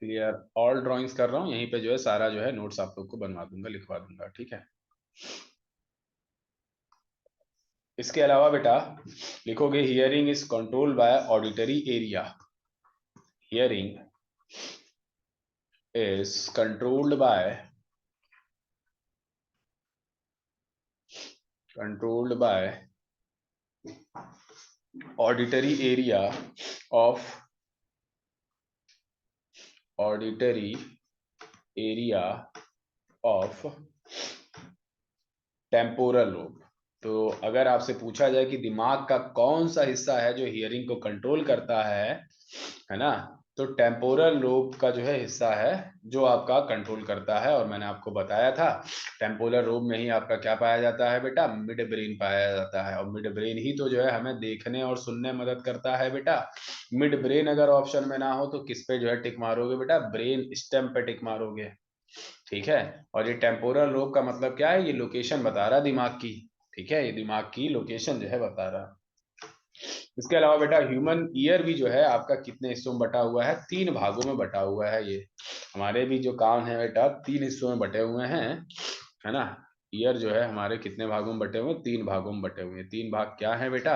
क्लियर ऑल ड्राइंग्स कर रहा हूँ, यहीं पे जो है सारा जो है नोट्स आप लोग को बनवा दूंगा, लिखवा दूंगा। ठीक है, इसके अलावा बेटा लिखोगे hearing is controlled by auditory area, hearing is controlled by auditory area of auditory area of temporal lobe. तो अगर आपसे पूछा जाए कि दिमाग का कौन सा हिस्सा है जो हियरिंग को कंट्रोल करता है ना, तो टेम्पोरल लोब का जो है हिस्सा है जो आपका कंट्रोल करता है। और मैंने आपको बताया था टेम्पोरल लोब में ही आपका क्या पाया जाता है बेटा, मिड ब्रेन पाया जाता है। और मिड ब्रेन ही तो जो है हमें देखने और सुनने में मदद करता है बेटा। मिड ब्रेन अगर ऑप्शन में ना हो तो किस पे जो है टिक मारोगे बेटा, ब्रेन स्टेम पे टिक मारोगे। ठीक है। और ये टेम्पोरल लोब का मतलब क्या है, ये लोकेशन बता रहा दिमाग की। ठीक है, ये दिमाग की लोकेशन जो है बता रहा। इसके अलावा बेटा ह्यूमन ईयर भी जो है आपका कितने हिस्सों में बटा हुआ है, 3 भागों में बटा हुआ है। ये हमारे भी जो कान है बेटा 3 हिस्सों में बटे हुए हैं, है ना। ईयर जो है हमारे कितने भागों में बटे हुए हैं, 3 भागों में बटे हुए हैं। 3 भाग क्या है बेटा,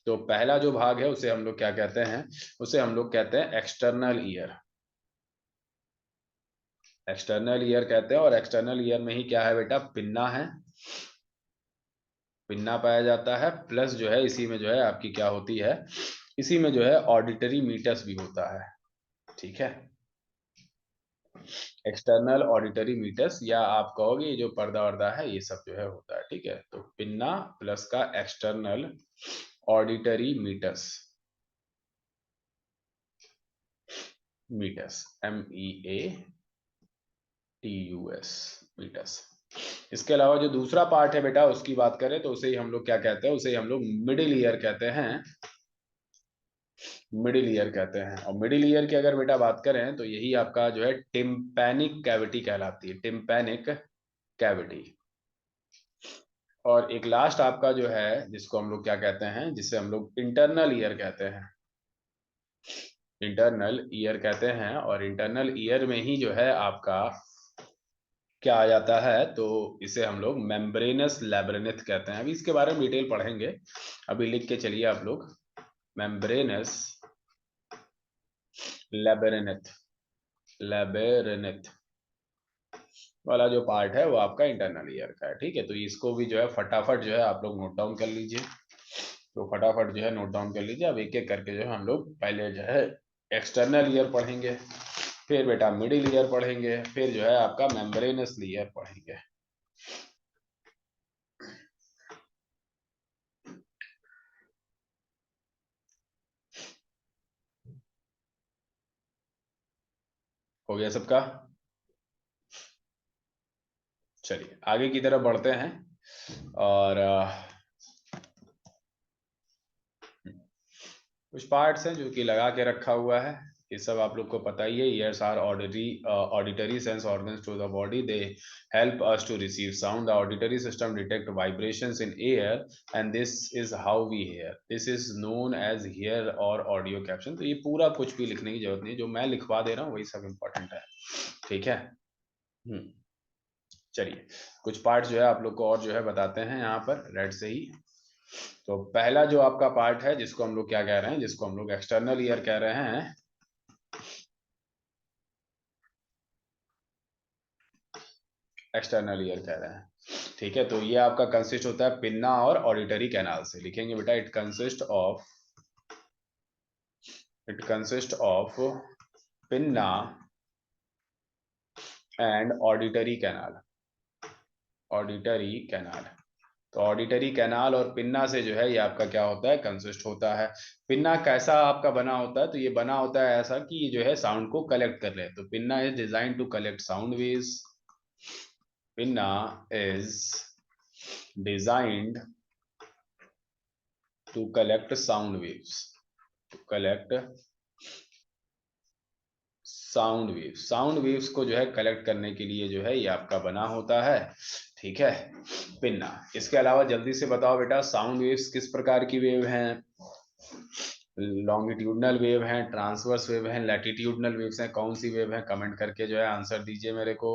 तो पहला जो भाग है उसे हम लोग क्या कहते हैं, उसे हम लोग कहते हैं एक्सटर्नल ईयर। एक्सटर्नल ईयर कहते हैं। और एक्सटर्नल ईयर में ही क्या है बेटा, पिन्ना है, पिन्ना पाया जाता है। प्लस जो है इसी में जो है आपकी क्या होती है, इसी में जो है ऑडिटरी मीटस भी होता है। ठीक है, एक्सटर्नल ऑडिटरी मीटस, या आप कहोगे जो पर्दा वर्दा है ये सब जो है होता है। ठीक है, तो पिन्ना प्लस का external auditory meatus, meatus MEATUS, meatus. इसके अलावा जो दूसरा पार्ट है बेटा उसकी बात करें तो उसे ही हम लोग क्या कहते हैं, उसे हम लोग मिडिल ईयर कहते हैं। मिडिल ईयर कहते हैं। और मिडिल ईयर की अगर बेटा बात करें तो यही आपका जो है टिम्पैनिक कैविटी कहलाती है, टिम्पैनिक कैविटी। और एक लास्ट आपका जो है जिसको हम लोग क्या कहते हैं, जिसे हम लोग इंटरनल ईयर कहते हैं, इंटरनल ईयर कहते हैं। और इंटरनल ईयर में ही जो है आपका क्या आ जाता है, तो इसे हम लोग मेम्ब्रेनस लैब्रिन्थ कहते हैं। अभी इसके बारे में डिटेल पढ़ेंगे, अभी लिख के चलिए आप लोग, मेम्ब्रेनस लैब्रिन्थ, लैब्रिन्थ वाला जो पार्ट है वो आपका इंटरनल ईयर का है। ठीक है, तो इसको भी जो है फटाफट जो है आप लोग नोट डाउन कर लीजिए। तो फटाफट जो है नोट डाउन कर लीजिए। अब एक एक करके जो है हम लोग पहले जो है एक्सटर्नल ईयर पढ़ेंगे, फिर बेटा मिडिल ईयर पढ़ेंगे, फिर जो है आपका मेम्ब्रेनस ईयर पढ़ेंगे। हो गया सबका? चलिए आगे की तरफ बढ़ते हैं। और कुछ पार्ट्स हैं जो कि लगा के रखा हुआ है, ये सब आप लोग को पता ही है। Ears are auditory sense organs to the body, they help us to receive sound. The auditory system detect vibrations in air and this is how we hear, this is known as hear और audio caption. तो ये पूरा कुछ भी लिखने की जरूरत नहीं, जो मैं लिखवा दे रहा हूँ वही सब इंपॉर्टेंट है। ठीक है। चलिए कुछ पार्ट जो है आप लोग को और जो है बताते हैं यहाँ पर रेड से ही। तो पहला जो आपका पार्ट है जिसको हम लोग क्या कह रहे हैं, जिसको हम लोग एक्सटर्नल ईयर कह रहे हैं, एक्सटर्नल ईयर कह रहे हैं। ठीक है, तो ये आपका कंसिस्ट होता है पिन्ना और ऑडिटरी कैनाल से। लिखेंगे बेटा, it consist of pinna and auditory canal, auditory canal. तो ऑडिटरी कैनाल और पिन्ना से जो है ये आपका क्या होता है, कंसिस्ट होता है। पिन्ना कैसा आपका बना होता है, तो ये बना होता है ऐसा कि ये जो है साउंड को कलेक्ट कर ले। तो pinna is design to collect sound waves, pinna is designed to collect sound waves, to collect sound waves, sound waves को जो है कलेक्ट करने के लिए जो है ये आपका बना होता है। ठीक है, पिन्ना। इसके अलावा जल्दी से बताओ बेटा, साउंड वेव्स किस प्रकार की वेव हैं, लॉन्गिट्यूडनल वेव हैं, ट्रांसवर्स वेव हैं, लैटिट्यूडनल वेव्स हैं, कौन सी वेव है? कमेंट करके जो है आंसर दीजिए मेरे को,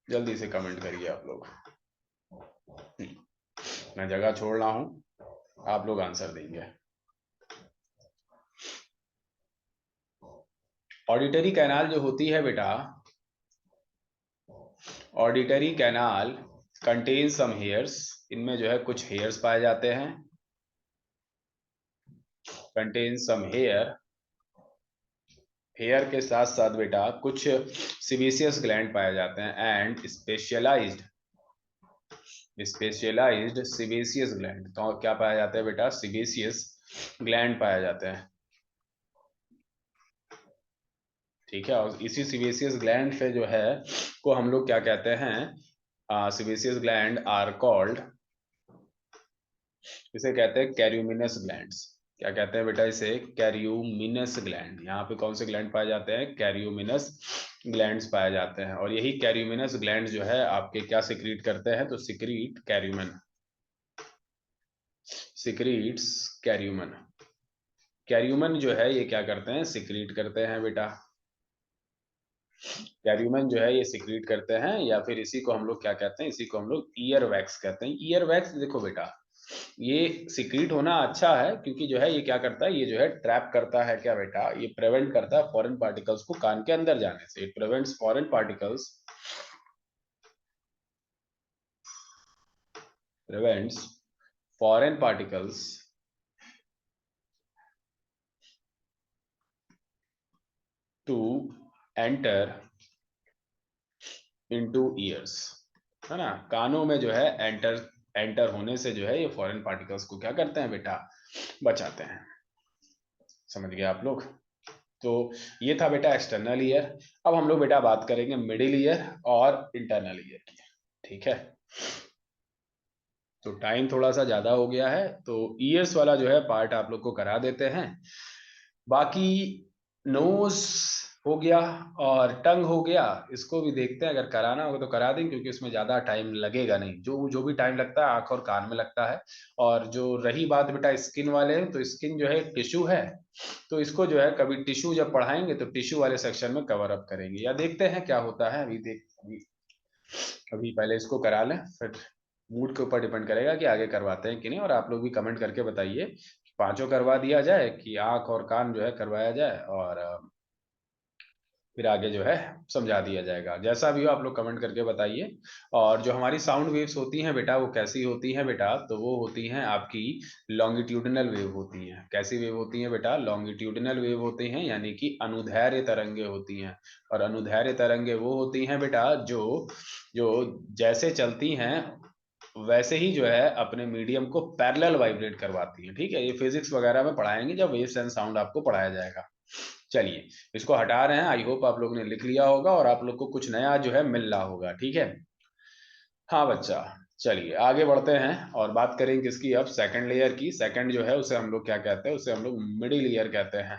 जल्दी से कमेंट करिए आप लोग। मैं जगह छोड़ रहा हूं, आप लोग आंसर देंगे। ऑडिटरी कैनाल जो होती है बेटा, auditory canal contain some hairs, इनमें जो है कुछ हेयर्स पाए जाते हैं, कंटेन सम हेयर हेयर के साथ साथ बेटा कुछ सिबेशियस ग्लैंड पाए जाते हैं एंड स्पेशलाइज्ड सिबेशियस ग्लैंड। तो क्या पाया जाता है बेटा? सिबेशियस ग्लैंड पाए जाते हैं। ठीक है, और इसी सिबेशियस ग्लैंड से जो है को हम लोग क्या कहते हैं? सिबेशियस ग्लैंड आर कॉल्ड, इसे कहते हैं कैर्यूमिनस ग्लैंड्स। क्या कहते हैं बेटा इसे? कैर्यूमिनस ग्लैंड। यहाँ पे कौन से ग्लैंड पाए जाते हैं? कैर्यूमिनस ग्लैंड्स पाए जाते हैं। और यही कैर्यूमिनस ग्लैंड जो है आपके क्या सिक्रीट करते हैं? तो सिक्रीट कैर्यूमन, सिक्रीट्स कैर्यूमन। कैर्यूमन जो है ये क्या करते हैं? सिक्रीट करते हैं बेटा। कैर्यूमन जो है ये सिक्रीट करते हैं, या फिर इसी को हम लोग क्या कहते हैं? इसी को हम लोग ईयर वैक्स कहते हैं। ईयर वैक्स देखो बेटा, ये सिक्रीट होना अच्छा है, क्योंकि जो है ये क्या करता है? ये जो है ट्रैप करता है क्या बेटा? ये प्रिवेंट करता है फॉरेन पार्टिकल्स को कान के अंदर जाने से। It prevents foreign particles, prevents foreign particles to enter into ears, है ना? कानों में जो है एंटर एंटर होने से जो है ये फॉरेन पार्टिकल्स को क्या करते हैं बेटा? बचाते हैं। समझ गए आप लोग? तो ये था बेटा एक्सटर्नल ईयर। अब हम लोग बेटा बात करेंगे मिडिल ईयर और इंटरनल ईयर की। ठीक है, तो टाइम थोड़ा सा ज्यादा हो गया है, तो ईयर्स वाला जो है पार्ट आप लोग को करा देते हैं। बाकी नोज हो गया और टंग हो गया, इसको भी देखते हैं, अगर कराना होगा तो करा दें, क्योंकि उसमें ज्यादा टाइम लगेगा नहीं। जो जो भी टाइम लगता है आंख और कान में लगता है। और जो रही बात बेटा स्किन वाले, तो स्किन जो है टिश्यू है, तो इसको जो है कभी टिश्यू जब पढ़ाएंगे तो टिश्यू वाले सेक्शन में कवर अप करेंगे, या देखते हैं क्या होता है। अभी पहले इसको करा लें, फिर मूड के ऊपर डिपेंड करेगा कि आगे करवाते हैं कि नहीं। और आप लोग भी कमेंट करके बताइए कि पांचों करवा दिया जाए कि आंख और कान जो है करवाया जाए, और फिर आगे जो है समझा दिया जाएगा। जैसा भी हो आप लोग कमेंट करके बताइए। और जो हमारी साउंड वेव्स होती हैं बेटा, वो कैसी होती हैं बेटा? तो वो होती हैं आपकी लॉन्गिट्यूडिनल वेव होती हैं। कैसी वेव होती हैं बेटा? लॉन्गिट्यूडिनल वेव होती हैं, यानी कि अनुदैर्ध्य तरंगे होती हैं। और अनुदैर्ध्य तरंगे वो होती हैं बेटा जो जो जैसे चलती हैं वैसे ही जो है अपने मीडियम को पैरेलल वाइब्रेट करवाती हैं। ठीक है, ये फिजिक्स वगैरह में पढ़ाएंगे जब वेव्स एंड साउंड आपको पढ़ाया जाएगा। चलिए, इसको हटा रहे हैं। आई होप आप लोग ने लिख लिया होगा और आप लोग को कुछ नया जो है मिल रहा होगा। ठीक है, हाँ बच्चा। चलिए आगे बढ़ते हैं और बात करेंगे किसकी? अब सेकंड लेयर की। सेकंड जो है उसे हम लोग क्या कहते हैं? उसे हम लोग मिडिल ईयर कहते हैं।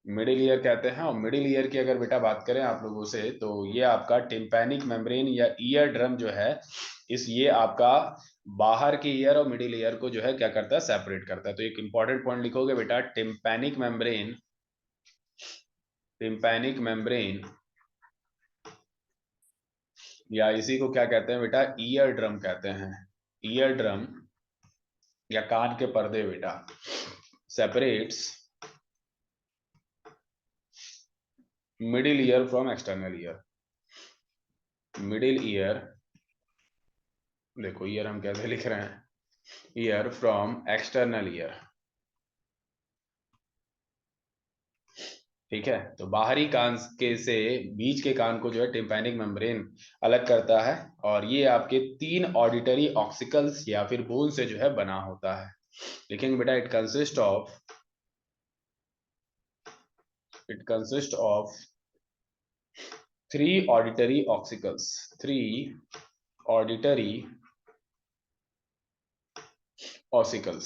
मिडिल ईयर कहते हैं। और मिडिल ईयर की अगर बेटा बात करें आप लोगों से, तो ये आपका टिम्पैनिक मेम्ब्रेन या ईयर ड्रम जो है, इस ये आपका बाहर के ईयर और मिडिल ईयर को जो है क्या करता है? सेपरेट करता है। तो एक इंपॉर्टेंट पॉइंट लिखोगे बेटा, टिम्पैनिक मेम्ब्रेन, टिम्पैनिक मेम्ब्रेन, या इसी को क्या कहते हैं बेटा? ईयर ड्रम कहते हैं। ईयर ड्रम या कान के पर्दे बेटा separates middle ear from external ear. Middle ear, देखो ईयर हम कैसे लिख रहे हैं? Year from external ear. ठीक है, तो बाहरी कान के से बीच के कान को जो है टिम्पैनिक मेम्ब्रेन अलग करता है। और ये आपके 3 ऑडिटरी ऑक्सिकल्स या फिर बोन से जो है बना होता है। लिखेंगे बेटा, it consist of 3 auditory ossicles, 3 auditory ossicles,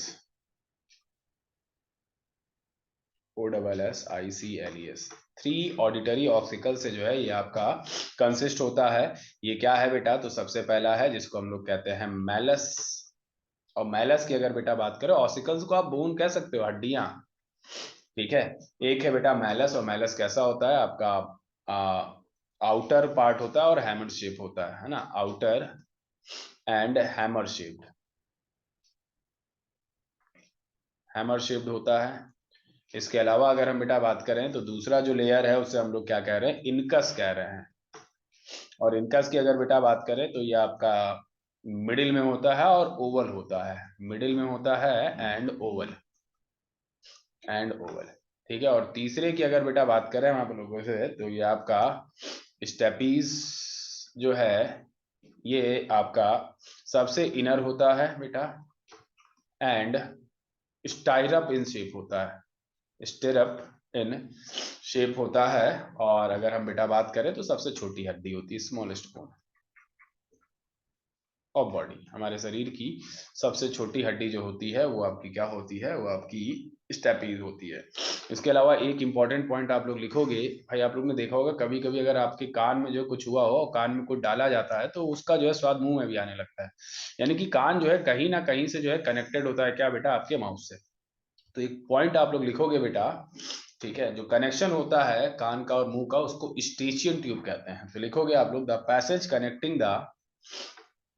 OSSICLES। 3 auditory ossicle से जो है ये आपका कंसिस्ट होता है। ये क्या है बेटा? तो सबसे पहला है जिसको हम लोग कहते हैं मैलस। और मैलस की अगर बेटा बात करें, ऑसिकल्स को आप बोन कह सकते हो, हड्डियां। ठीक है, एक है बेटा मैलस। और मैलस कैसा होता है आपका? आउटर पार्ट होता है और हैमर शेप होता है ना? Outer and hammer shaped, hammer shaped होता है। इसके अलावा अगर हम बेटा बात करें तो दूसरा जो लेयर है उसे हम लोग क्या कह रहे हैं? इनकस कह रहे हैं। और इनकस की अगर बेटा बात करें तो ये आपका मिडिल में होता है और ओवल होता है। मिडिल में होता है एंड ओवल, एंड ओवल। ठीक है। और तीसरे की अगर बेटा बात करें हम आप लोगों से, तो ये आपका स्टेपीज जो है ये आपका सबसे इनर होता है बेटा, एंड स्टाइरअप इन शेप होता है, स्टिरअप इन शेप होता है। और अगर हम बेटा बात करें तो सबसे छोटी हड्डी होती है, स्मॉलेस्ट बोन ऑफ बॉडी। हमारे शरीर की सबसे छोटी हड्डी जो होती है वो आपकी क्या होती है, वो आपकी स्टेपीज होती है। इसके अलावा एक इंपॉर्टेंट पॉइंट आप लोग लिखोगे, भाई आप लोग ने देखा होगा कभी कभी अगर आपके कान में जो कुछ हुआ हो, कान में कुछ डाला जाता है तो उसका जो है स्वाद मुंह में भी आने लगता है। यानी कि कान जो है कहीं ना कहीं से जो है कनेक्टेड होता है क्या बेटा, आपके माउथ से। तो एक पॉइंट आप लोग लिखोगे बेटा, ठीक है, जो कनेक्शन होता है कान का और मुंह का उसको स्टेचियन ट्यूब कहते हैं। तो लिखोगे आप लोग the passage connecting the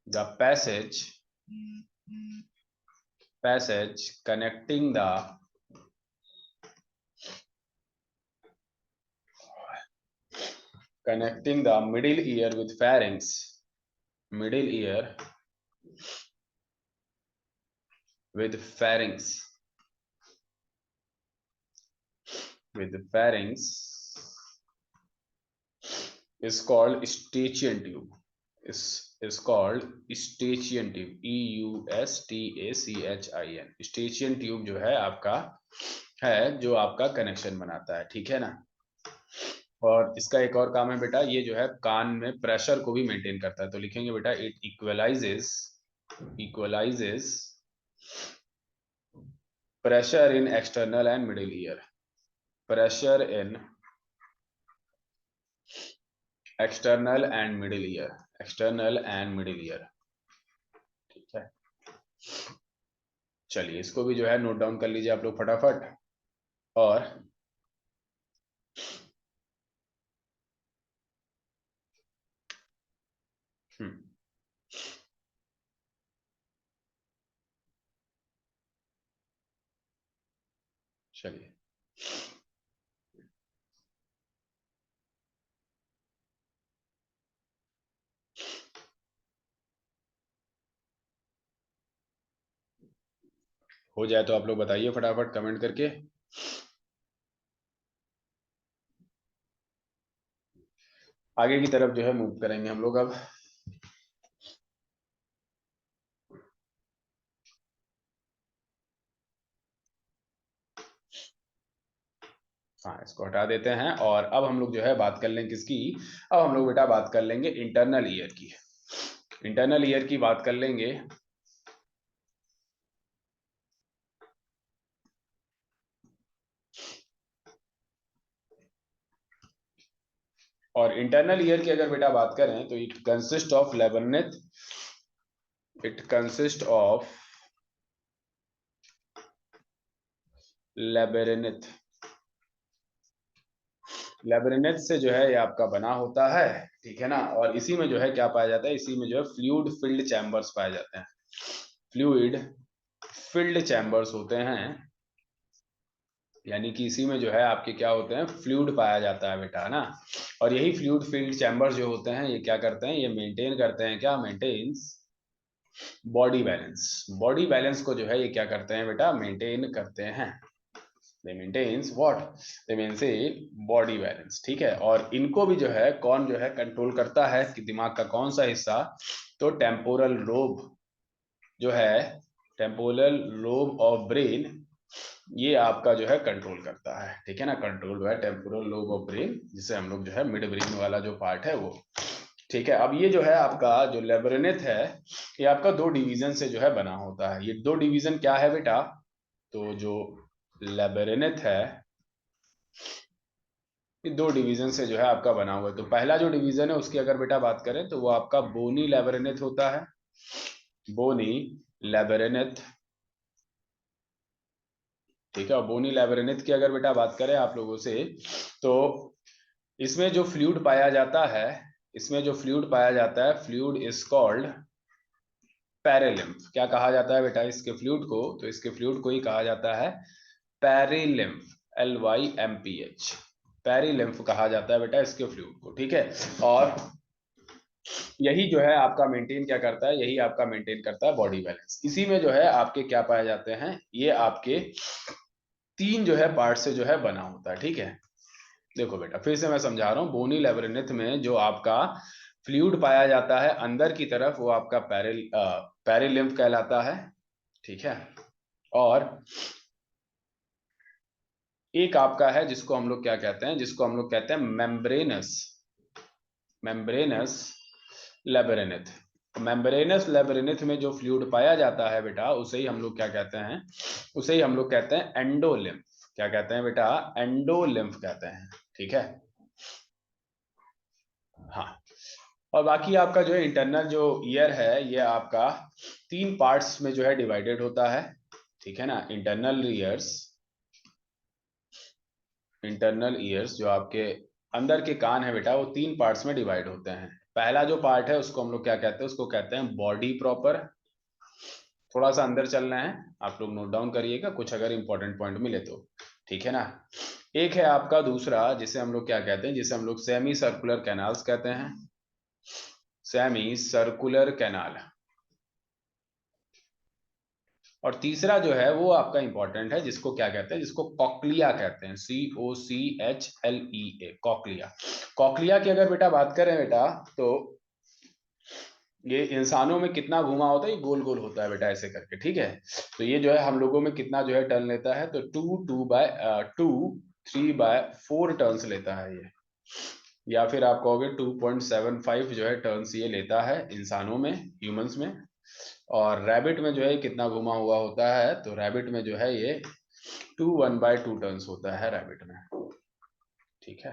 passage connecting the middle ear with middle ear with pharynx is called Eustachian tube. Is called Eustachian tube. EUSTACHIN. Eustachian tube जो है आपका है जो आपका कनेक्शन बनाता है, ठीक है ना। और इसका एक और काम है बेटा, ये जो है कान में प्रेशर को भी मेंटेन करता है। तो लिखेंगे बेटा it इक्वलाइजेस pressure in external and middle ear. Pressure in external and middle ear. External and middle ear. ठीक है, चलिए इसको भी जो है नोट डाउन कर लीजिए आप लोग फटाफट। और चलिए हो जाए तो आप लोग बताइए फटाफट कमेंट करके। आगे की तरफ जो है मूव करेंगे हम लोग अब। हाँ, इसको हटा देते हैं और अब हम लोग जो है बात कर लेंगे किसकी, अब हम लोग बेटा बात कर लेंगे इंटरनल ईयर की। इंटरनल ईयर की बात कर लेंगे। और इंटरनल ईयर की अगर बेटा बात करें तो इट कंसिस्ट ऑफ लेबरेनिथ। लेबरेनिथ से जो है ये आपका बना होता है, ठीक है ना। और इसी में जो है क्या पाया जाता है, इसी में जो है फ्लूइड फिल्ड चैम्बर्स पाए जाते हैं। फ्लूइड फिल्ड चैम्बर्स होते हैं, यानी कि इसी में जो है आपके क्या होते हैं, फ्लूइड पाया जाता है बेटा, है ना। और यही फ्लूइड फील्ड चैम्बर्स जो होते हैं ये क्या करते हैं, ये मेंटेन करते हैं, क्या maintains body balance. Body balance को जो है ये क्या करते हैं बेटा, मेंटेन करते हैं। They maintains what, they maintain body balance, ठीक है। और इनको भी जो है कौन जो है कंट्रोल करता है कि दिमाग का कौन सा हिस्सा, तो टेम्पोरल लोब जो है, टेम्पोरल लोब ऑफ ब्रेन, ये आपका जो है कंट्रोल करता है, ठीक है ना। कंट्रोल जो है टेम्पोरल लोब ऑफ ब्रेन, जिसे हम लोग जो है मिड ब्रेन वाला जो पार्ट है वो, ठीक है। अब ये जो है आपका जो लेबरेनिथ है ये आपका दो डिवीजन से जो है बना होता है। ये दो डिवीजन क्या है बेटा, तो जो लेबरेनिथ है ये दो डिवीजन से जो है आपका बना हुआ है। तो पहला जो डिवीजन है उसकी अगर बेटा बात करें तो वो आपका बोनी लेबरेनिथ होता है, बोनी लेबरेनिथ, ठीक है। और बोनी लेबरेनिथ की अगर बेटा बात करें आप लोगों से, तो इसमें जो फ्लूइड पाया जाता है, इसमें जो फ्लूइड पाया जाता है, फ्लूइड इज कॉल्ड पेरिलिम्फ। क्या कहा जाता है बेटा इसके फ्लूइड को, तो इसके फ्लूइड को ही कहा जाता है पेरिलिम्फ, LYMPH, पेरिलिम्फ कहा जाता है बेटा इसके फ्लूइड को, ठीक है। और यही जो है आपका मेंटेन क्या करता है, यही आपका मेंटेन करता है बॉडी बैलेंस। इसी में जो है आपके क्या पाए जाते हैं, ये आपके तीन जो है पार्ट से जो है बना होता है, ठीक है। देखो बेटा फिर से मैं समझा रहा हूँ, बोनी लेबरिनथ में जो आपका फ्लूइड पाया जाता है अंदर की तरफ वो आपका पेरिलिम्फ कहलाता है, ठीक है। और एक आपका है जिसको हम लोग क्या कहते हैं, जिसको हम लोग कहते हैं मेम्ब्रेनस, मेम्ब्रेनस लेबरिनथ। मेम्ब्रेनस लेबरिनथ में जो फ्लूइड पाया जाता है बेटा उसे ही हम लोग क्या कहते हैं, उसे ही हम लोग कहते हैं एंडोलिम्फ। क्या कहते हैं बेटा, एंडोलिम्फ कहते हैं, ठीक है। हाँ, और बाकी आपका जो है इंटरनल जो ईयर है ये आपका तीन पार्ट्स में जो है डिवाइडेड होता है, ठीक है ना। इंटरनल ईयर्स, इंटरनल ईयर्स जो आपके अंदर के कान है बेटा वो तीन पार्ट्स में डिवाइड होते हैं। पहला जो पार्ट है उसको हम लोग क्या कहते हैं, उसको कहते हैं बॉडी प्रॉपर। थोड़ा सा अंदर चल रहे हैं, आप लोग नोट डाउन करिएगा कुछ अगर इंपॉर्टेंट पॉइंट मिले तो, ठीक है ना। एक है आपका दूसरा जिसे हम लोग क्या कहते हैं, जिसे हम लोग सेमी सर्कुलर कैनाल्स कहते हैं, सेमी सर्कुलर कैनाल। और तीसरा जो है वो आपका इंपॉर्टेंट है जिसको क्या कहते हैं, जिसको कॉक्लिया कहते हैं, COCHLEA, कॉक्लिया। कॉक्लिया की अगर बेटा बात करें बेटा तो ये इंसानों में कितना घुमा होता है, ये गोल गोल होता है बेटा ऐसे करके, ठीक है। तो ये जो है हम लोगों में कितना जो है टर्न लेता है, तो 3/4 टर्न्स लेता है ये, या फिर आप कहोगे 2.75 जो है टर्न्स ये लेता है इंसानों में, ह्यूमंस में। और रैबिट में जो है कितना घुमा हुआ होता है, तो रैबिट में जो है ये 1/2 टर्न्स होता है रैबिट में, ठीक है।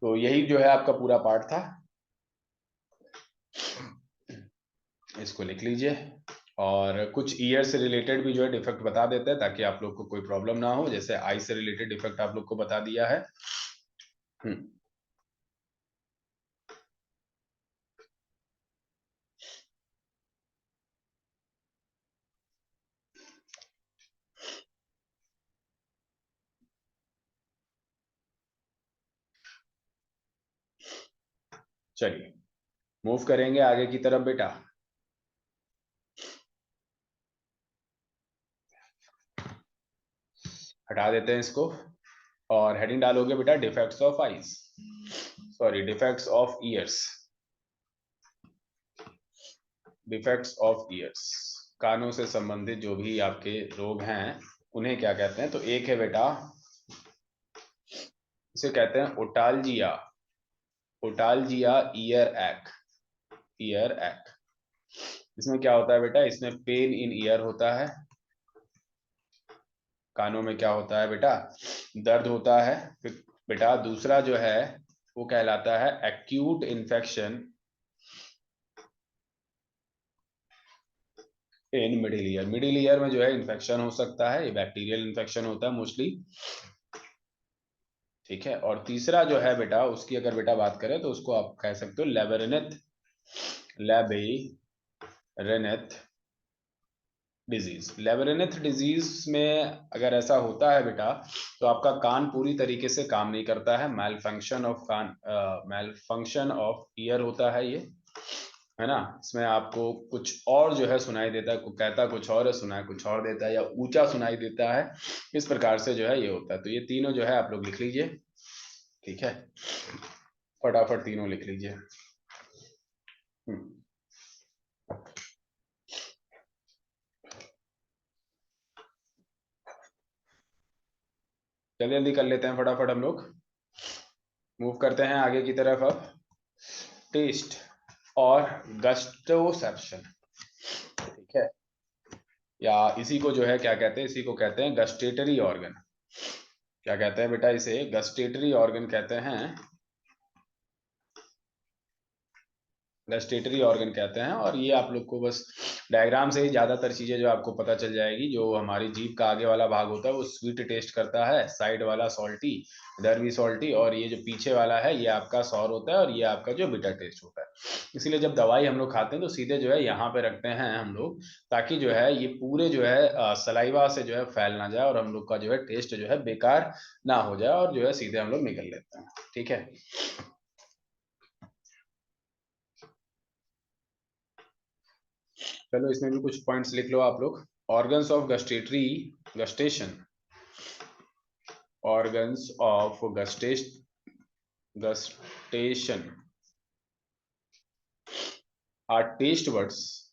तो यही जो है आपका पूरा पार्ट था, इसको लिख लीजिए। और कुछ ईयर से रिलेटेड भी जो है डिफेक्ट बता देते हैं ताकि आप लोग को कोई प्रॉब्लम ना हो, जैसे आई से रिलेटेड डिफेक्ट आप लोग को बता दिया है। चलिए मूव करेंगे आगे की तरफ बेटा। हटा देते हैं इसको और हेडिंग डालोगे बेटा defects of eyes, sorry defects of years, defects of years. कानों से संबंधित जो भी आपके रोग हैं उन्हें क्या कहते हैं, तो एक है बेटा इसे कहते हैं otalgia, otalgia year act, year act. इसमें क्या होता है बेटा, इसमें पेन इन ईयर होता है, कानों में क्या होता है बेटा, दर्द होता है। फिर बेटा दूसरा जो है वो कहलाता है acute infection in middle ear. Middle ear में जो है इन्फेक्शन हो सकता है, ये बैक्टीरियल इन्फेक्शन होता है मोस्टली, ठीक है। और तीसरा जो है बेटा उसकी अगर बेटा बात करें तो उसको आप कह सकते हो लेबरिनेथ, लेबेरिनेथ डिजीज। लेबरिनेथ डिजीज में अगर ऐसा होता है बेटा तो आपका कान पूरी तरीके से काम नहीं करता है, मैल फंक्शन ऑफ कान, मैल फंक्शन ऑफ ईयर होता है ये, है ना। इसमें आपको कुछ और जो है सुनाई देता है, कहता कुछ और है, सुनाई कुछ और देता है, या ऊंचा सुनाई देता है, इस प्रकार से जो है ये होता है। तो ये तीनों जो है आप लोग लिख लीजिए, ठीक है, फटाफट तीनों लिख लीजिए। जल्दी जल्दी कर लेते हैं फटाफट हम लोग, मूव करते हैं आगे की तरफ अब। टेस्ट और गस्टोसेप्शन, ठीक है, या इसी को जो है क्या कहते हैं, इसी को कहते हैं गस्टेटरी ऑर्गन। क्या कहते हैं बेटा, इसे गस्टेटरी ऑर्गन कहते हैं, गस्टेटरी ऑर्गन कहते हैं। और ये आप लोग को बस डायग्राम से ही ज्यादातर चीजें जो आपको पता चल जाएगी। जो हमारी जीभ का आगे वाला भाग होता है वो स्वीट टेस्ट करता है, साइड वाला सॉल्टी, इधर भी सॉल्टी, और ये जो पीछे वाला है ये आपका सॉर होता है, और ये आपका जो बिटर टेस्ट होता है। इसीलिए जब दवाई हम लोग खाते हैं तो सीधे जो है यहाँ पे रखते हैं हम लोग, ताकि जो है ये पूरे जो है सलाइवा से जो है फैल ना जाए, और हम लोग का जो है टेस्ट जो है बेकार ना हो जाए, और जो है सीधे हम लोग निकल लेते हैं, ठीक है। चलो इसमें भी कुछ पॉइंट्स लिख लो आप लोग। organs of gustation, organs of gustation are taste buds,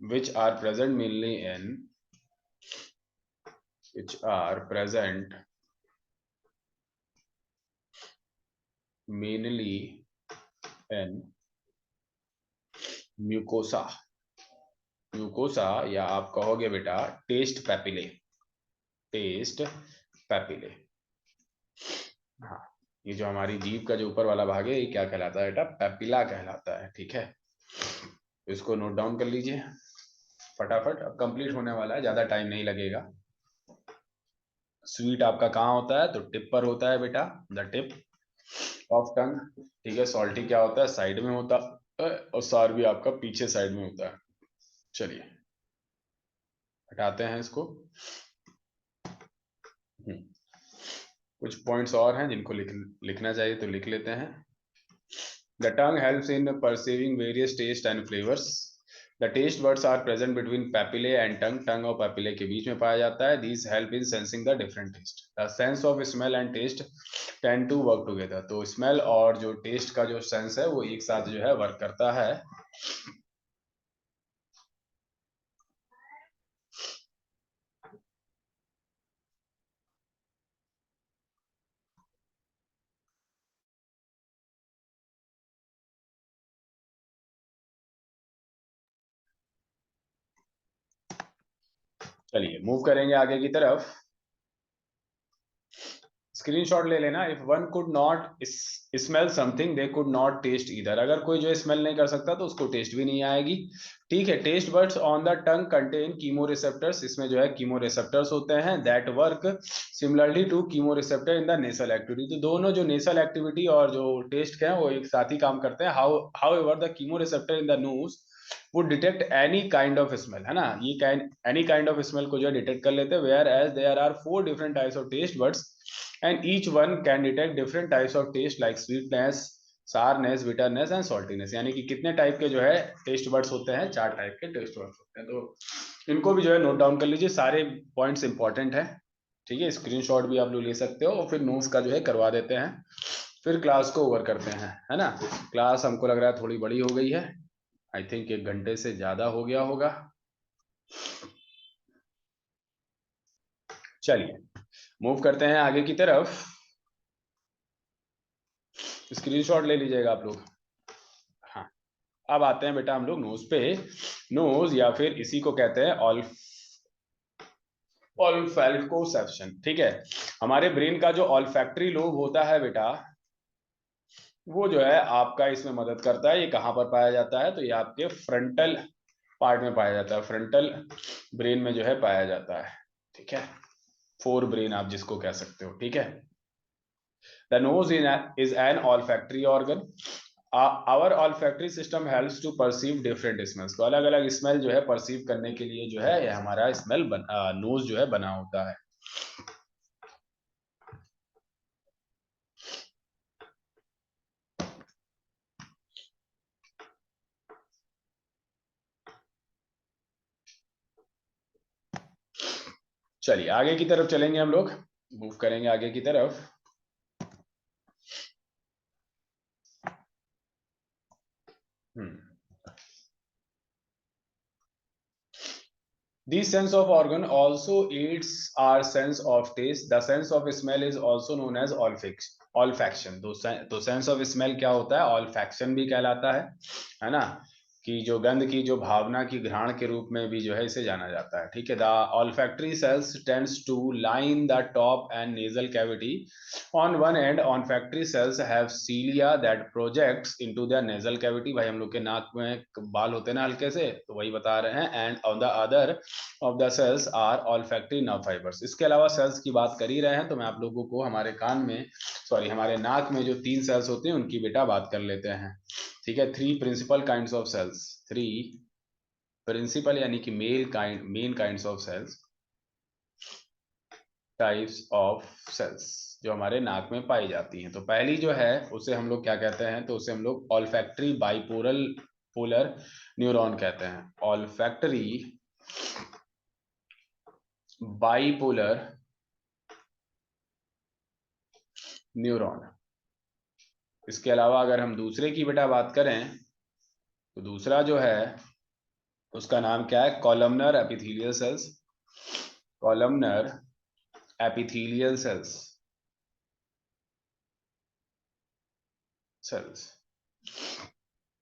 which are present mainly in mucosa, या आप कहोगे बेटा टेस्ट पैपिले। हाँ, ये जो हमारी जीभ का जो ऊपर वाला भाग है ये क्या कहलाता है बेटा? पैपिला कहलाता है। ठीक है, इसको नोट डाउन कर लीजिए फटाफट, अब कंप्लीट होने वाला है, ज्यादा टाइम नहीं लगेगा। स्वीट आपका कहाँ होता है? तो टिप पर होता है बेटा, द टिप ऑफ टंग। ठीक है, सॉल्टी क्या होता है? साइड में होता है, और सार भी आपका पीछे साइड में होता है। चलिए हटाते हैं इसको। कुछ पॉइंट्स और हैं जिनको लिखना चाहिए तो लिख लेते हैं। The tongue helps in perceiving various taste and flavours. The taste buds are present between papillae and tongue, tongue और पैपिले के बीच में पाया जाता है। These help in sensing the different taste. The sense of smell and taste tend to work together. तो smell और जो टेस्ट का जो सेंस है वो एक साथ जो है वर्क करता है। चलिए मूव करेंगे आगे की तरफ। स्क्रीनशॉट ले लेना। If one could not smell something they could not taste either. अगर कोई जो स्मेल नहीं कर सकता तो उसको टेस्ट भी नहीं आएगी। ठीक है, taste buds on the tongue contain chemo receptors. इसमें जो है कीमो रिसेप्टर्स होते हैं that work similarly to chemo receptor in the nasal activity. तो दोनों जो नेसल एक्टिविटी और जो टेस्ट के हैं वो एक साथ ही काम करते हैं। How ever the chemo receptor in the nose would detect any kind of smell, है ना, ये any kind of smell को जो है डिटेक्ट कर लेते हैं। Whereas there are 4 different types of taste buds and each one can detect different types of taste like sweetness, sourness, bitterness and saltiness। यानी कि कितने टाइप के जो है टेस्ट बर्ड्स होते हैं? 4 टाइप के टेस्ट बर्ड्स होते हैं। तो इनको भी जो है नोट डाउन कर लीजिए, सारे पॉइंट्स इंपॉर्टेंट है। ठीक है, स्क्रीनशॉट भी आप लोग ले सकते हो और फिर नोट्स का जो है करवा देते हैं, फिर क्लास को ओवर करते हैं, है ना। क्लास हमको लग रहा है थोड़ी बड़ी हो गई है, आई थिंक 1 घंटे से ज्यादा हो गया होगा। चलिए मूव करते हैं आगे की तरफ। स्क्रीनशॉट ले लीजिएगा आप लोग। हाँ, अब आते हैं बेटा हम लोग नोज पे। नोज या फिर इसी को कहते हैं ऑल्फैक्टोसेप्शन। ठीक है, हमारे ब्रेन का जो ऑल्फैक्टरी लोब होता है बेटा, वो जो है आपका इसमें मदद करता है। ये कहाँ पर पाया जाता है? तो ये आपके फ्रंटल पार्ट में पाया जाता है, फ्रंटल ब्रेन में जो है पाया जाता है। ठीक है, फोर ब्रेन आप जिसको कह सकते हो। ठीक है, the nose is an olfactory organ. Our olfactory system helps to perceive different smells. तो अलग अलग स्मेल जो है परसीव करने के लिए जो है ये हमारा स्मेल नोज जो है बना होता है। चलिए आगे की तरफ चलेंगे हम लोग, मूव करेंगे आगे की तरफ। This sense of organ also aids our sense of taste. The sense of smell is also known as olfaction. तो सेंस ऑफ स्मेल क्या होता है? ऑल्फैक्शन भी कहलाता है ना, कि जो गंध की जो भावना की घ्राण के रूप में भी जो है इसे जाना जाता है। ठीक है, the olfactory cells tends to line the top and nasal cavity. On one end olfactory cells have cilia that projects into their nasal cavity। भाई हम लोग के नाक में बाल होते हैं ना हल्के से, तो वही बता रहे हैं। And on the other of the cells are olfactory nerve fibers। इसके अलावा सेल्स की बात कर ही रहे हैं तो मैं आप लोगों को हमारे कान में, सॉरी हमारे नाक में जो 3 सेल्स होते हैं उनकी बेटा बात कर लेते हैं। ठीक है, 3 principal kinds of cells, 3 principal यानी कि main kinds of cells. Types of cells जो हमारे नाक में पाई जाती हैं। तो पहली जो है उसे हम लोग क्या कहते हैं, तो उसे हम लोग ऑल्फैक्टरी बाइपोलर पोलर न्यूरॉन कहते हैं। Olfactory bipolar neuron. इसके अलावा अगर हम दूसरे की बेटा बात करें तो दूसरा जो है उसका नाम क्या है, columnar epithelial cells. Columnar epithelial cells.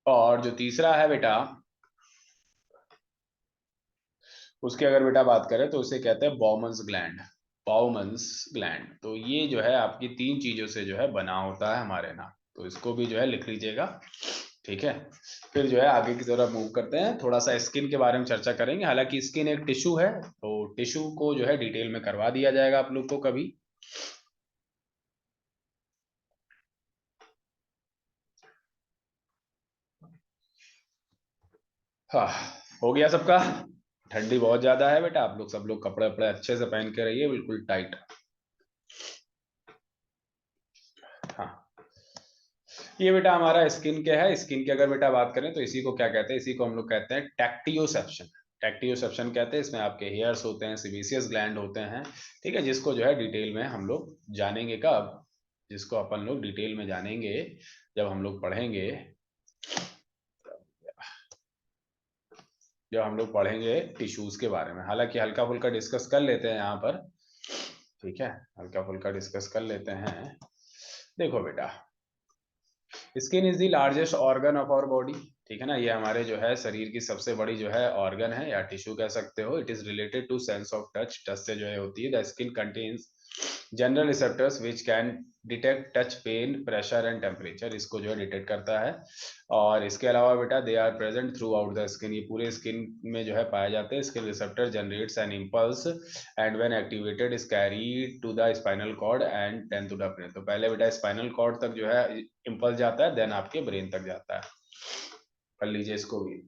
और जो तीसरा है बेटा उसकी अगर बेटा बात करें तो उसे कहते हैं बॉमन्स ग्लैंड। बॉमन्स ग्लैंड। तो ये जो है आपकी तीन चीजों से जो है बना होता है हमारे नाक। तो इसको भी जो है लिख लीजिएगा, ठीक है। फिर जो है आगे की तरफ मूव करते हैं, थोड़ा सा स्किन के बारे में चर्चा करेंगे। हालांकि स्किन एक टिश्यू है, तो टिश्यू को जो है डिटेल में करवा दिया जाएगा आप लोग को कभी। हाँ, हो गया सबका। ठंडी बहुत ज्यादा है बेटा, आप लोग सब लोग कपड़े वपड़े अच्छे से पहन के रहिए, बिल्कुल टाइट। हाँ, ये बेटा हमारा स्किन के है। स्किन की अगर बेटा बात करें तो इसी को क्या कहते हैं, इसी को हम लोग कहते हैं टैक्टियोसेप्शन। टैक्टियोसेप्शन कहते हैं। इसमें आपके हेयर्स होते हैं, सिबेसियस ग्लैंड होते हैं, ठीक है, जिसको जो है डिटेल में हम लोग जानेंगे कब, जिसको अपन लोग डिटेल में जानेंगे जब हम लोग पढ़ेंगे, जब हम लोग पढ़ेंगे टिश्यूज के बारे में। हालांकि हल्का फुल्का डिस्कस कर लेते हैं यहाँ पर, ठीक है, हल्का फुल्का डिस्कस कर लेते हैं। देखो बेटा, skin is the largest organ of our body, ठीक है ना। ये हमारे जो है शरीर की सबसे बड़ी जो है ऑर्गन है या टिश्यू कह सकते हो। It is related to sense of touch. Touch से जो है होती है। The skin contains general receptors which can detect touch, pain, pressure and temperature. इसको जो है डिटेक्ट करता है। और इसके अलावा बेटा they are present throughout the skin. ये पूरे स्किन में जो है पाए जाते हैं। Skin receptor generates an impulse and when activated is carried to the spinal cord and then to the brain. तो पहले बेटा स्पाइनल कॉर्ड तक जो है इम्पल्स जाता है, देन आपके ब्रेन तक जाता है। कर लीजिए इसको भी।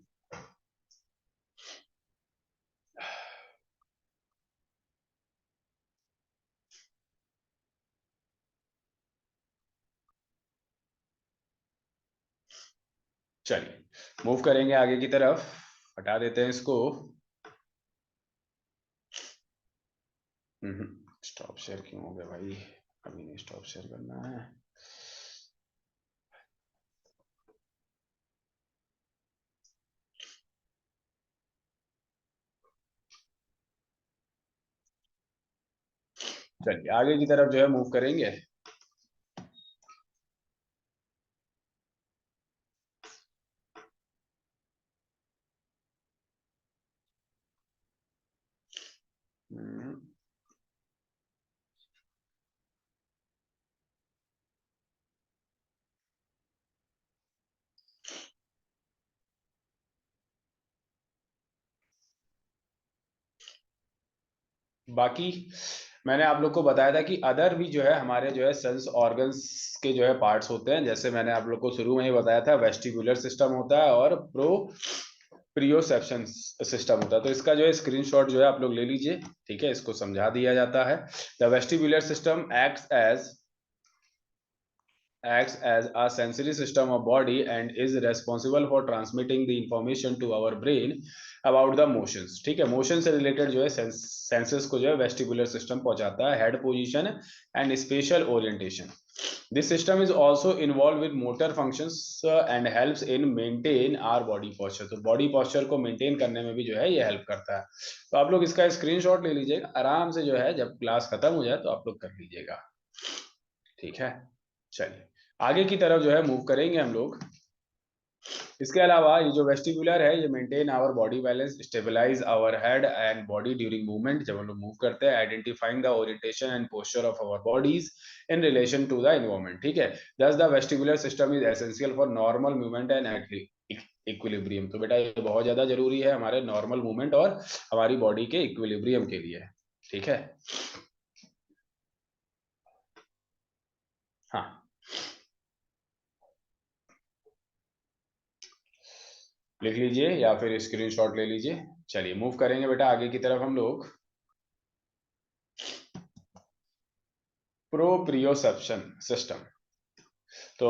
चलिए मूव करेंगे आगे की तरफ, हटा देते हैं इसको। स्टॉप शेयर क्यों हो गया भाई, अभी नहीं स्टॉप शेयर करना है। चलिए आगे की तरफ जो है मूव करेंगे। हम्म, बाकी मैंने आप लोग को बताया था कि अदर भी जो है हमारे जो है सेंस ऑर्गन्स के जो है पार्ट्स होते हैं। जैसे मैंने आप लोग को शुरू में ही बताया था, वेस्टिबुलर सिस्टम होता है और प्रियोसेप्शन सिस्टम होता है। तो इसका जो है स्क्रीनशॉट जो है आप लोग ले लीजिए, ठीक है, इसको समझा दिया जाता है। The vestibular system acts as a sensory system of body and is responsible for transmitting the information to our brain about the motions, ठीक है। मोशन से रिलेटेड जो है सेंसेस को जो है वेस्टिबुलर सिस्टम पहुंचाता है। Head position and spatial orientation. This system is also involve with motor functions and helps in maintain our body posture. तो बॉडी पोस्चर को मेंटेन करने में भी जो है ये हेल्प करता है। तो आप लोग इसका स्क्रीनशॉट ले लीजिएगा आराम से, जो है जब क्लास खत्म हो जाए तो आप लोग कर लीजिएगा, ठीक है। चलिए आगे की तरफ जो है मूव करेंगे हम लोग। इसके अलावा ये जो वेस्टिबुलर है ये maintain our body balance, stabilize our head and body during movement. जब हम लोग मूव करते हैं, identifying the orientation and posture of our bodies in relation to the environment, ठीक है। Thus the vestibular system is essential for normal movement and equilibrium. तो बेटा ये बहुत ज्यादा जरूरी है हमारे नॉर्मल मूवमेंट और हमारी बॉडी के इक्विलिब्रियम के लिए, ठीक है। हाँ, लिख लीजिए या फिर स्क्रीनशॉट ले लीजिए। चलिए मूव करेंगे बेटा आगे की तरफ हम लोग। proprioception system. तो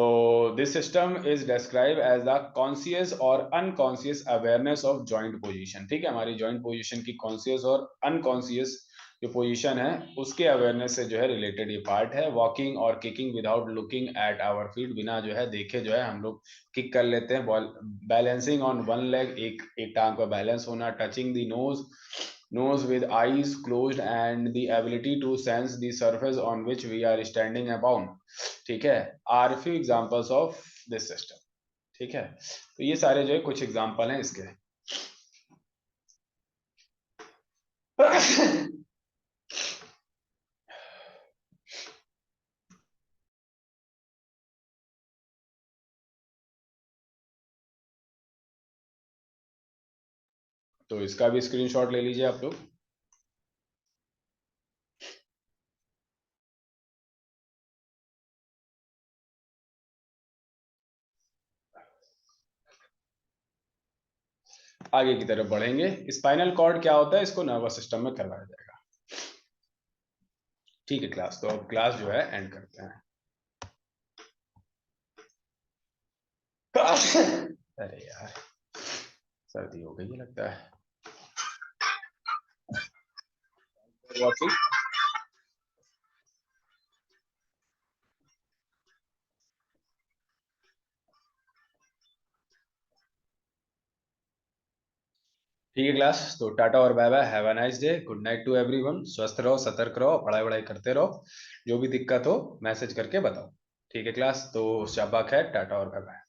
this system is described as the conscious और unconscious awareness of joint position. ठीक है, हमारी joint position की conscious और unconscious जो पोजीशन है उसके अवेयरनेस से जो है रिलेटेड ये पार्ट है. वॉकिंग और kicking without looking at our feet, बिना जो है देखे जो है हम लोग किक कर लेते हैं. बैलेंसिंग ऑन वन लेग, एक टांग पर बैलेंस होना. Touching the nose with eyes closed and the ability to sense the surface on which we are standing upon. ठीक है, are few examples of this system. ठीक है, तो ये सारे जो है कुछ एग्जांपल हैं इसके. तो इसका भी स्क्रीनशॉट ले लीजिए आप लोग. आगे की तरफ बढ़ेंगे. स्पाइनल कॉर्ड क्या होता है, इसको नर्वस सिस्टम में करवाया जाएगा. ठीक है क्लास, तो अब क्लास जो है एंड करते हैं. अरे यार सर्दी हो गई है लगता है. ठीक है क्लास, तो टाटा और bye bye, have a nice day, good night to everyone. स्वस्थ रहो, सतर्क रहो, पढ़ाई वढ़ाई करते रहो. जो भी दिक्कत हो मैसेज करके बताओ. ठीक है क्लास, तो शाबा खैर, टाटा और बाय बाय.